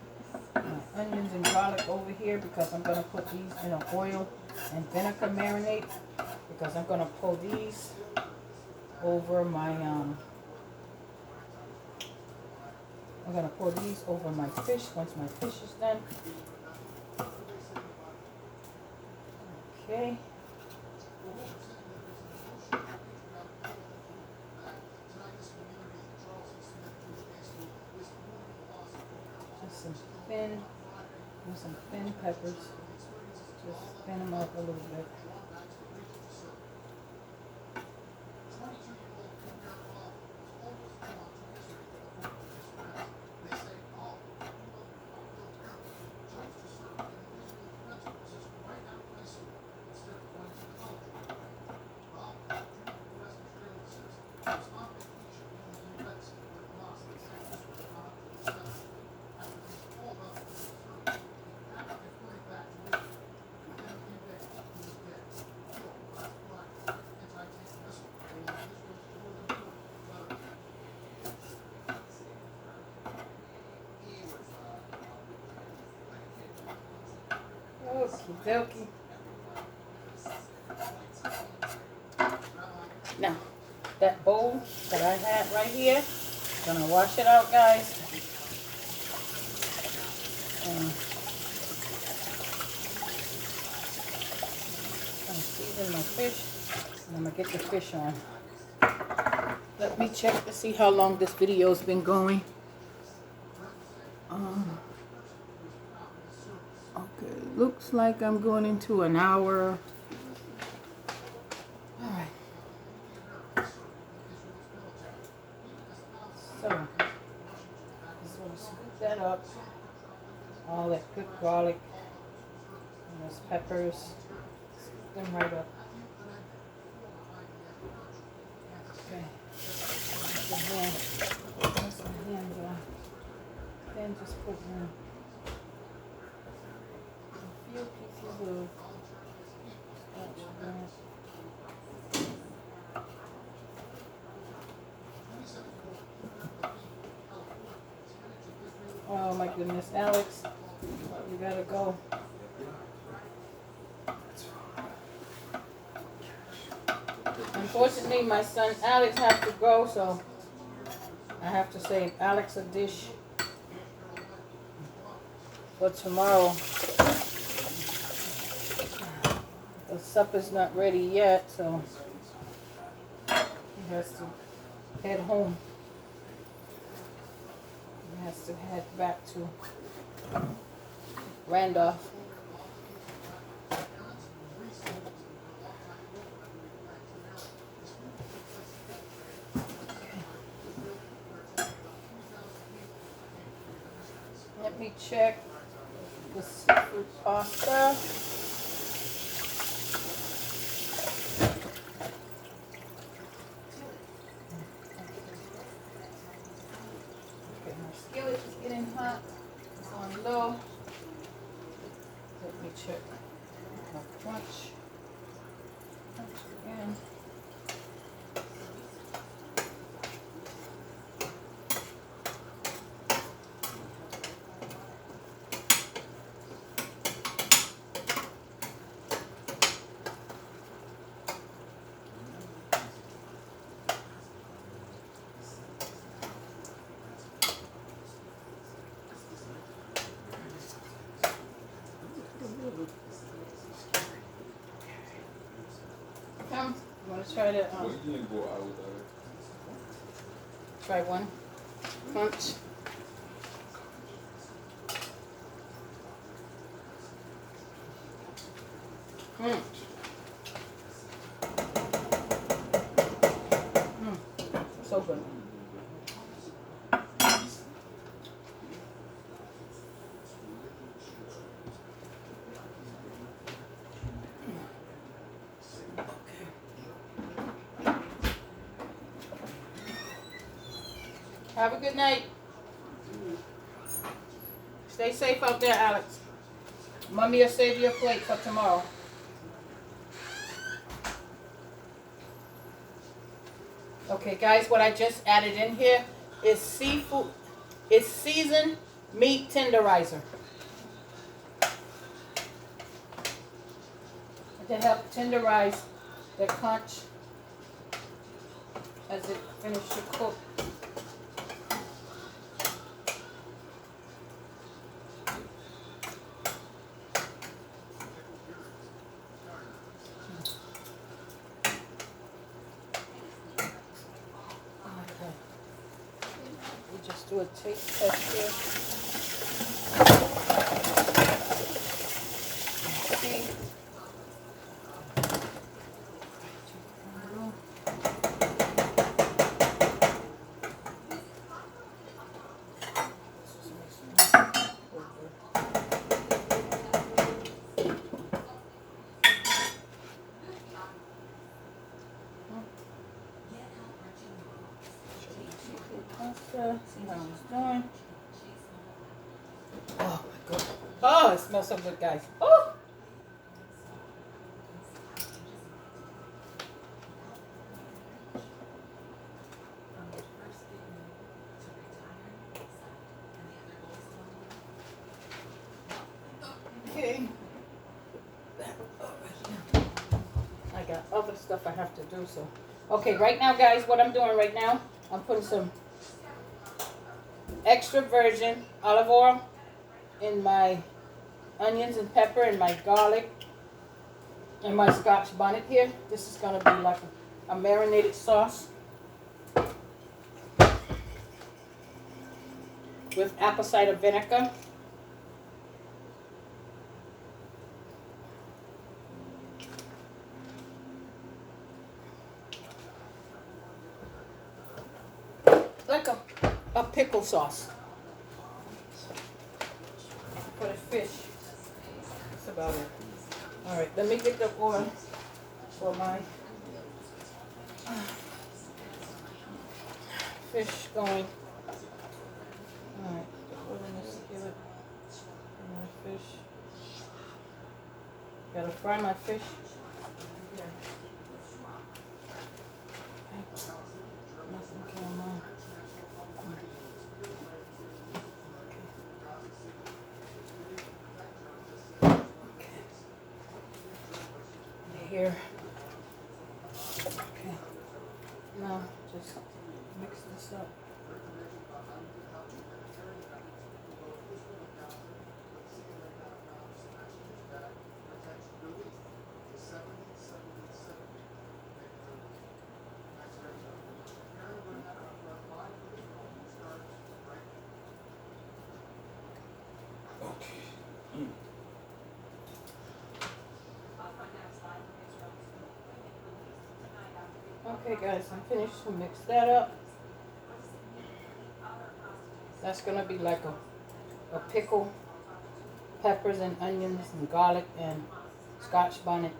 my onions and garlic over here because I'm going to put these in an oil and vinegar marinade because I'm going to pour these over my I'm going to pour these over my fish once my fish is done. Okay. Just some thin peppers. Just thin them up a little bit. Okie dokie. Now, that bowl that I had right here, gonna wash it out, guys. And I'm season my fish, and I'm gonna get the fish on. Let me check to see how long this video's been going. Okay, looks like I'm going into an hour. All right. So, just want to scoop that up. All that good garlic and those peppers. Scoop them right up. Okay. Wash my hands off. Then just put in a few pieces of scotch bonnet. Oh my goodness, Alex, you gotta go. Unfortunately, my son Alex has to go, so I have to save Alex a dish for tomorrow. The supper's not ready yet, so he has to head home. He has to head back to Randolph. Let me check the seafood pasta. Okay, my skillet is getting hot. It's on low. Let me check my Conch. Conch again. Come, you want to try to try one Conch. So good. Have a good night. Stay safe out there, Alex. Mommy will save you a plate for tomorrow. Okay, guys, what I just added in here is seafood. It's seasoned meat tenderizer to help tenderize the conch as it finishes to cook. Okay. We just do a taste test here. See. See how it's doing. Oh my god. Oh, it smells so good, guys. Oh! Okay. I got other stuff I have to do, so. Okay, right now, guys, what I'm doing right now, I'm putting some extra virgin olive oil in my onions and pepper and my garlic and my scotch bonnet here. This is going to be like a marinated sauce with apple cider vinegar. Like a pickle sauce for the fish. That's about it. All right, let me get the oil for my fish going. All right, the oil in the skillet for my fish. Gotta fry my fish. Nothing came on. Here. Okay. Now just mix this up. Okay guys, I'm finished to mix that up. That's gonna be like a pickle, peppers and onions and garlic and scotch bonnet.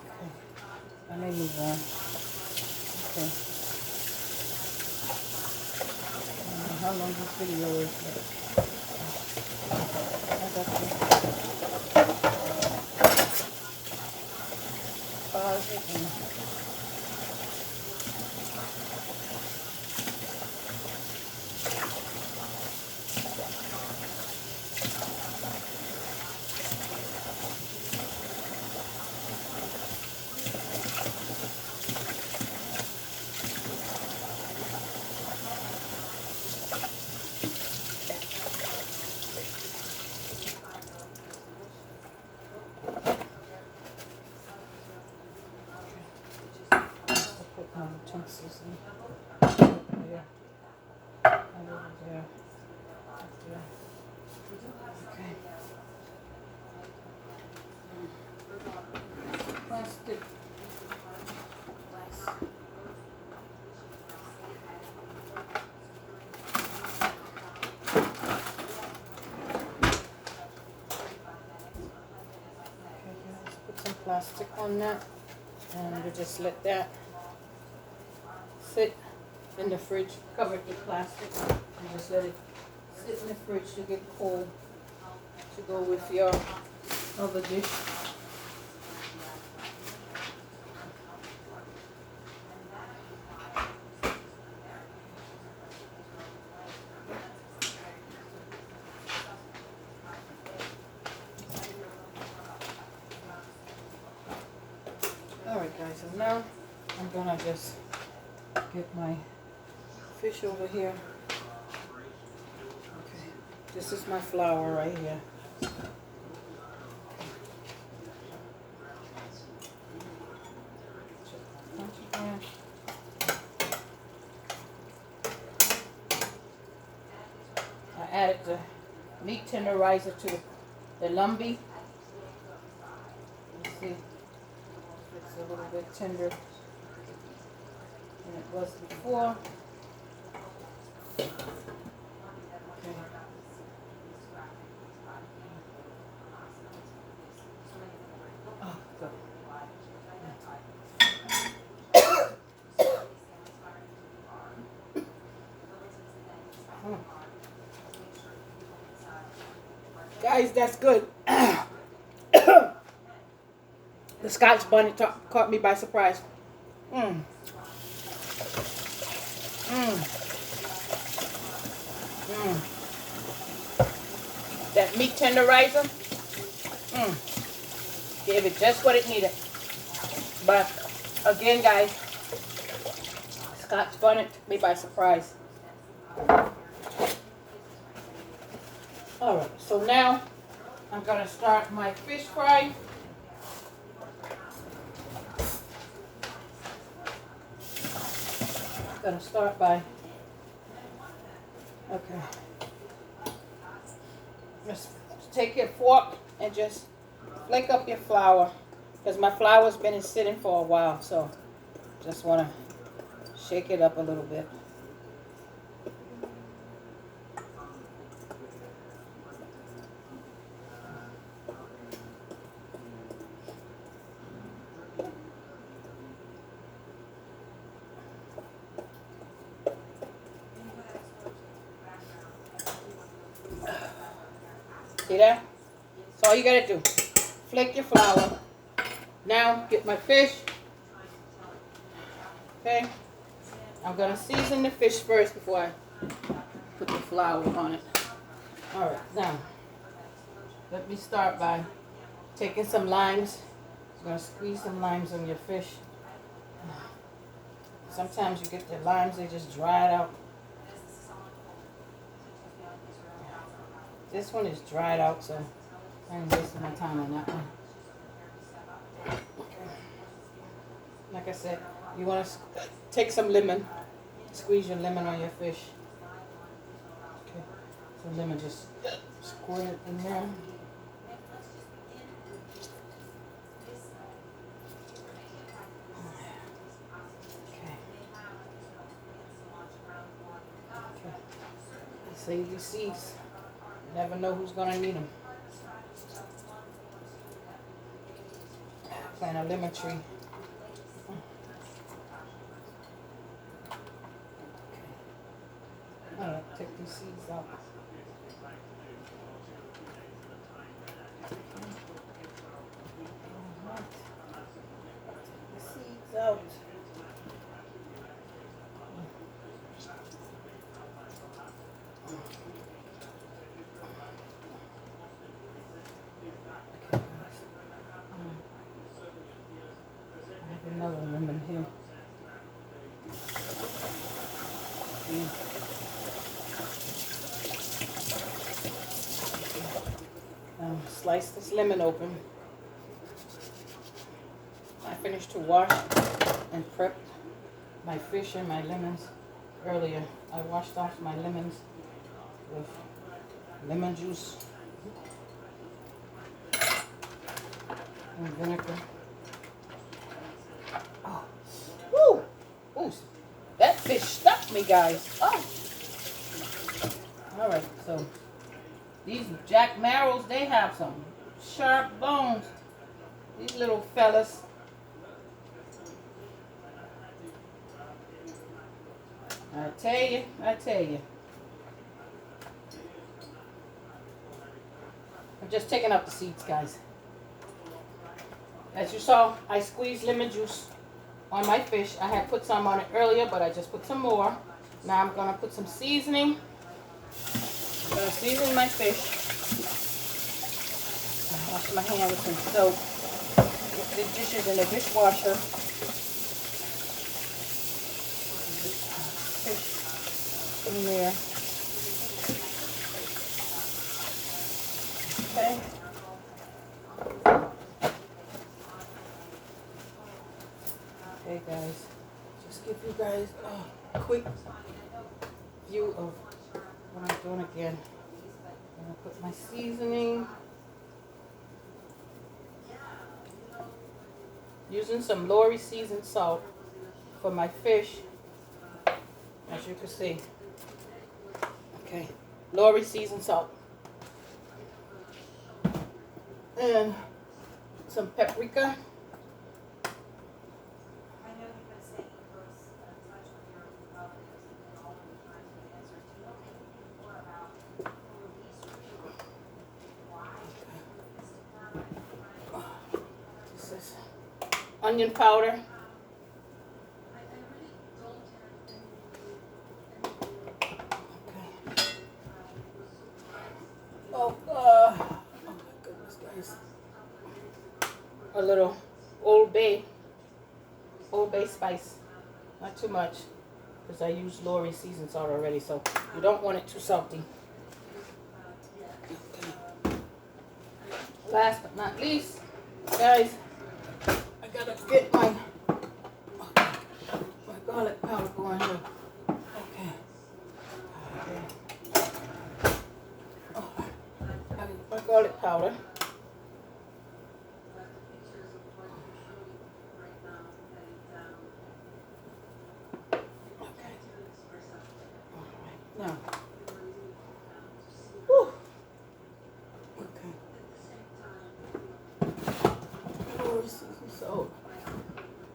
Okay. I may move on. Okay. I don't know how long this video is, but I got to pause it and put my utensils in. There. And over there. Up there. Okay. Plastic. Put some plastic on that, and we just let that sit in the fridge, covered with plastic, and just let it sit in the fridge to get cold to go with your other dish. Alright guys, so now I'm gonna just get my fish over here. Okay, this is my flour right here. I added the meat tenderizer to the lumby. You see, it's a little bit tender than it was before. Okay. Oh, good. Guys, that's good. The Scotch bonnet caught me by surprise. Mm. Mm. Mm. That meat tenderizer gave it just what it needed. But again, guys, Scotch bonnet took me by surprise. Alright, so now I'm going to start my fish fry. I'm going to start by, okay, just take your fork and just flake up your flour, because my flour's been sitting for a while, so just want to shake it up a little bit. See that? That's all you gotta do. Flake your flour. Now get my fish. Okay. I'm gonna season the fish first before I put the flour on it. Alright, now let me start by taking some limes. I'm gonna squeeze some limes on your fish. Sometimes you get the limes, they just dried out. This one is dried out, so I ain't wasting my time on that one. Like I said, you want to take some lemon, squeeze your lemon on your fish. Okay, so lemon, just squirt it in there. Okay. Save these seeds. You never know who's gonna need them. Plant a lemon tree. Alright, take these seeds out. Take the seeds out. I have another lemon here. Slice this lemon open. I finished to wash and prep my fish and my lemons earlier. I washed off my lemons with lemon juice and vinegar. Oh, woo! Ooh, that fish stuck me, guys. Oh! All right, so these Jack Marrows, they have some sharp bones. These little fellas. I tell you. I'm just taking out the seeds, guys. As you saw, I squeezed lemon juice on my fish. I had put some on it earlier, but I just put some more. Now I'm going to put some seasoning. I'm going to season my fish. Wash my hand with some soap. Put the dishes in the dishwasher. Fish in there. Okay. Okay, guys. Just give you guys a quick view of what I'm doing again. I'm going to put my seasoning. Using some Lori seasoned salt for my fish, as you can see. Okay, Lori seasoned salt. And some paprika. This is onion powder. Oh my goodness, guys. A little Old Bay spice. Not too much, because I use Lori seasoned salt already, so you don't want it too salty. Okay. Last but not least, guys, I gotta get my garlic powder going here. Okay. Oh, I got my garlic powder. Now, whew. Okay. Lori seasoned salt,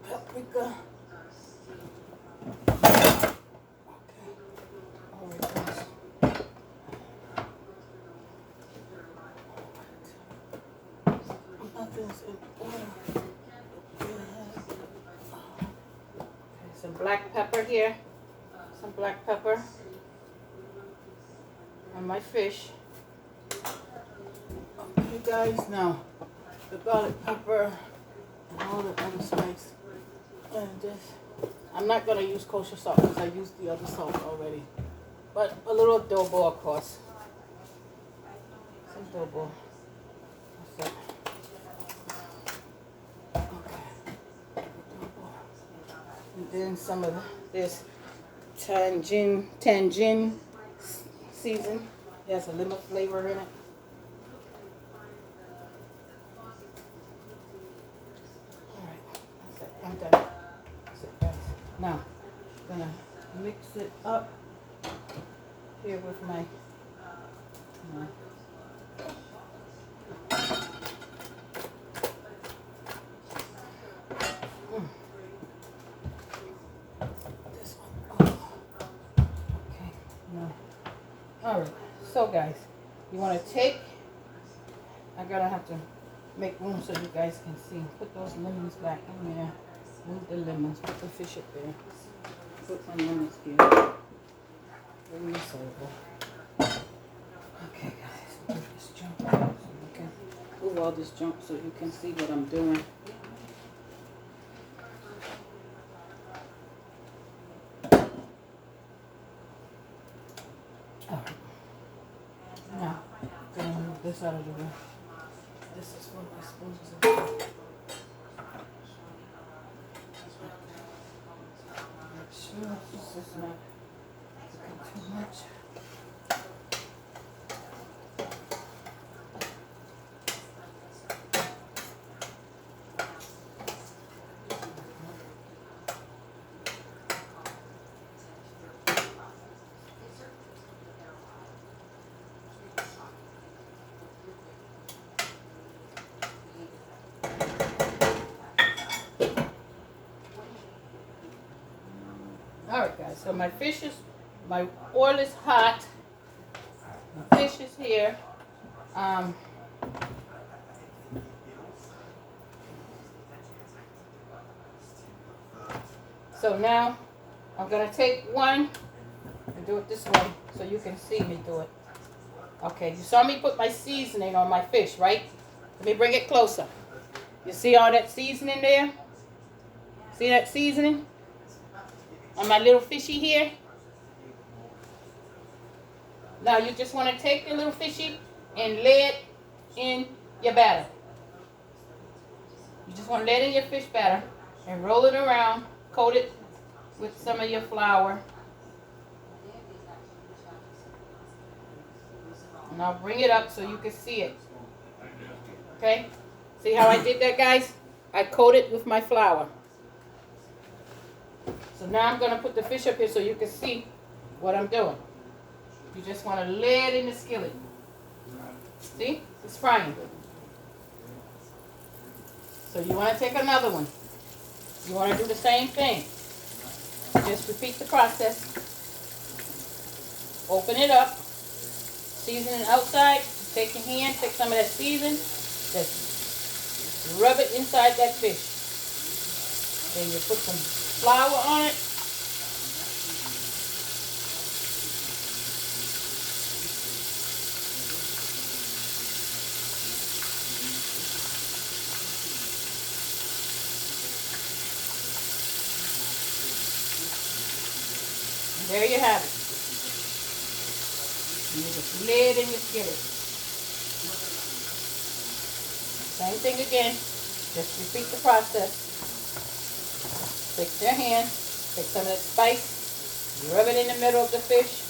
paprika. Okay. All right, guys. Nothing's in order. Okay, some black pepper here. Some black pepper on my fish. Okay, guys, now the garlic pepper and all the other spice. And this, I'm not going to use kosher salt because I used the other salt already. But a little adobo, of course. Some adobo. That's it. Okay. Adobo. And then some of this tangin season. It has a lemon flavor in it. Alright, that's it. I'm done. That's it, guys. Now, I'm gonna mix it up here with my this one. Oh. Okay, no. Alright, so guys, you want to take, I gotta have to make room so you guys can see. Put those lemons back in there. Move the lemons, put the fish up there. Put some lemons here. Bring this over. Okay guys, move this junk out so you can move all this junk so you can see what I'm doing. Alright. Now, I'm gonna move this out of the way. This is what my spoons are. Make sure this is not looking too much. Alright guys, so my oil is hot. My fish is here. So now I'm gonna take one and do it this way so you can see me do it. Okay, you saw me put my seasoning on my fish, right? Let me bring it closer. You see all that seasoning there? See that seasoning on my little fishy here? Now you just want to take the little fishy and lay it in your batter. You just want to lay it in your fish batter and roll it around, coat it with some of your flour. And I'll bring it up so you can see it. Okay? See how I did that, guys? I coated with my flour. So now I'm going to put the fish up here so you can see what I'm doing. You just want to lay it in the skillet. See? It's frying. So you want to take another one. You want to do the same thing. Just repeat the process. Open it up. Season it outside. Take your hand, take some of that season. Just rub it inside that fish. Then you put some flour on it. And there you have it. And you just lay it in your skillet. Same thing again. Just repeat the process. Take your hand, take some of that spice, rub it in the middle of the fish,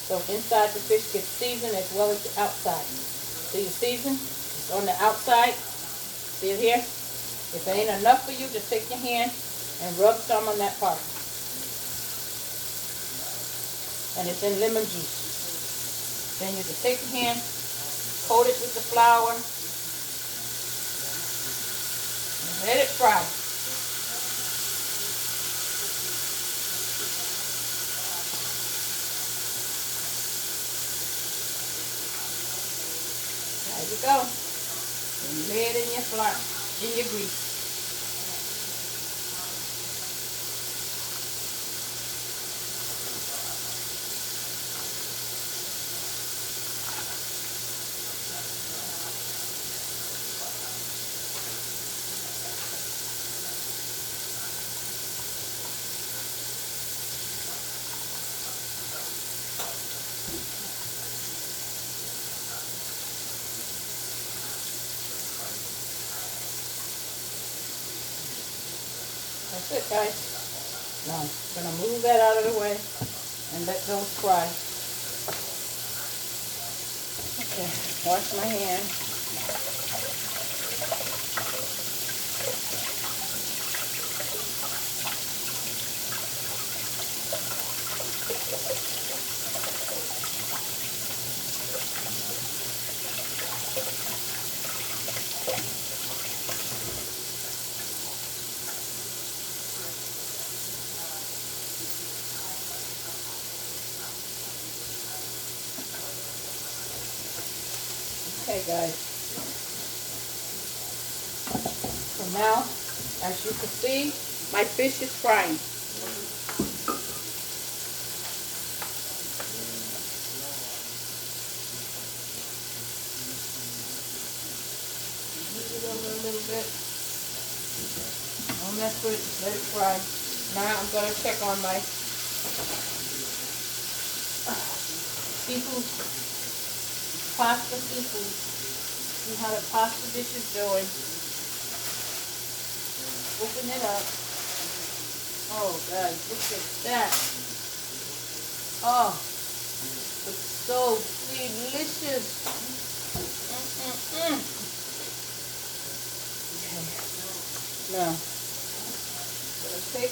so inside the fish gets seasoned as well as the outside. See the season? It's on the outside. See it here? If it ain't enough for you, just take your hand and rub some on that part. And it's in lemon juice. Then you just take your hand, coat it with the flour, and let it fry. There you go. And lay it in your flour, in your grease. That's it, guys. Now I'm going to move that out of the way and let those fry. Okay, wash my hand. Okay, guys. So now, as you can see, my fish is frying. Move it over a little bit. Don't mess with it, just let it fry. Now I'm going to check on my seafood. Pasta seafood. See how the pasta dish is doing. Open it up. Oh, guys, look at that. Oh, it's so delicious. Okay. Now, I'm going to take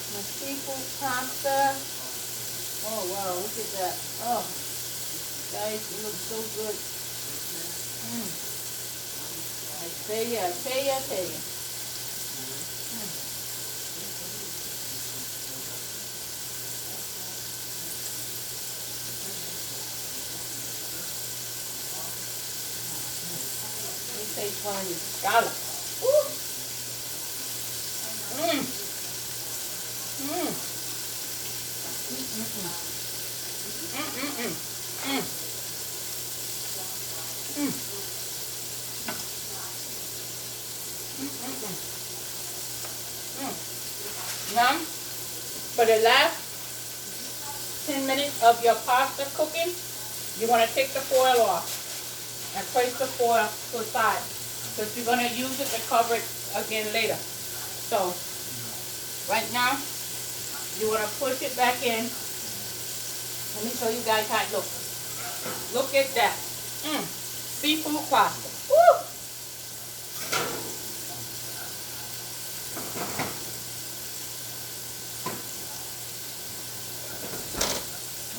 my seafood pasta. Oh, wow, look at that. Oh. Guys, it looks so good. I tell you. Let me taste one of these scallops. Mm. Mm. Now, for the last 10 minutes of your pasta cooking, you want to take the foil off and place the foil to the side because you're going to use it to cover it again later. So, right now, you want to push it back in. Let me show you guys how it looks. Look at that. Seafood pasta. Woo!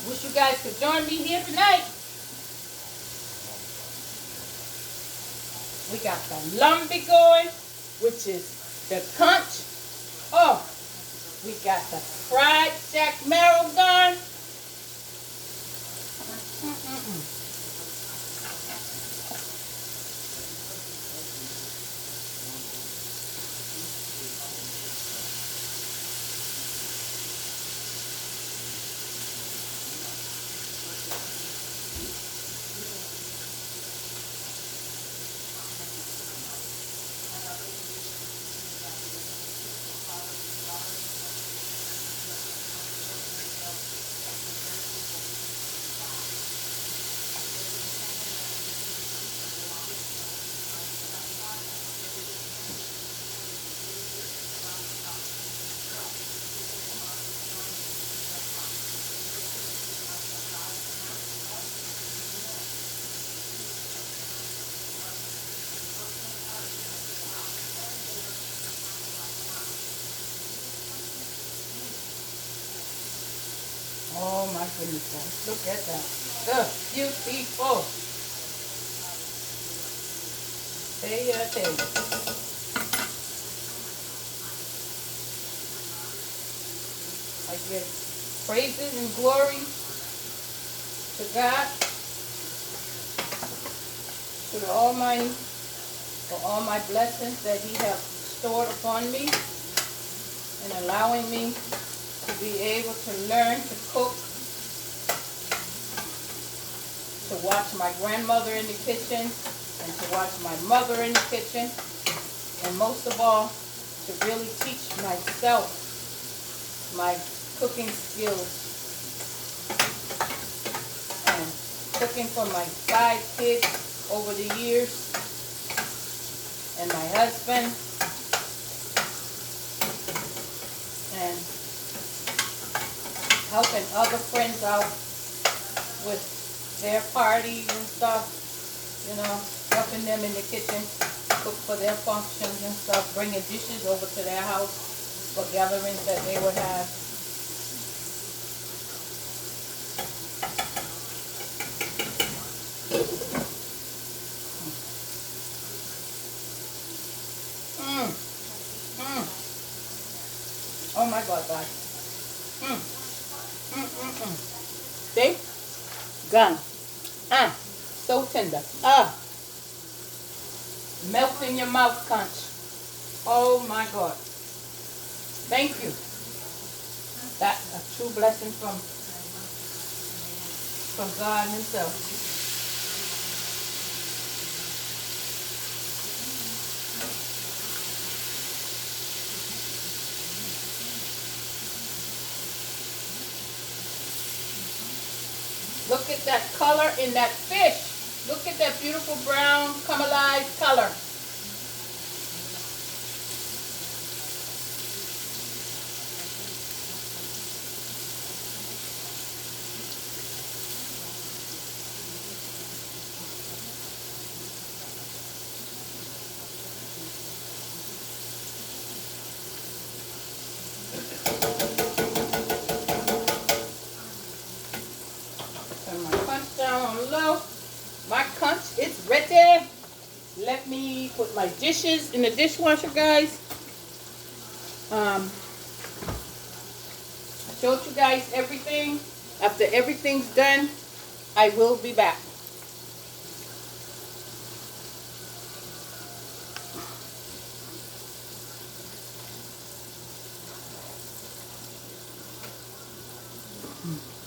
Wish you guys could join me here tonight. We got the lumpy going, which is the conch. Oh, we got the fried mackerel going. Oh my goodness, guys. Look at that. Beautiful. There you go. I give praises and glory to God, to the Almighty, for all my blessings that He has stored upon me and allowing me to be able to learn to cook, to watch my grandmother in the kitchen, and to watch my mother in the kitchen, and most of all, to really teach myself my cooking skills and cooking for my 5 kids over the years, and my husband, and helping other friends out with their parties and stuff, you know, helping them in the kitchen, cook for their functions and stuff, bringing dishes over to their house for gatherings that they would have. Oh my God, guys. See? Gone. So tender. Melt in your mouth, Conch. Oh my God. Thank you. That's a true blessing from God Himself. Look at that color in that fish. Look at that beautiful brown caramelized color. Turn my conch down on low. My conch is ready. Let me put my dishes in the dishwasher, guys. I showed you guys everything. After everything's done, I will be back. Mm.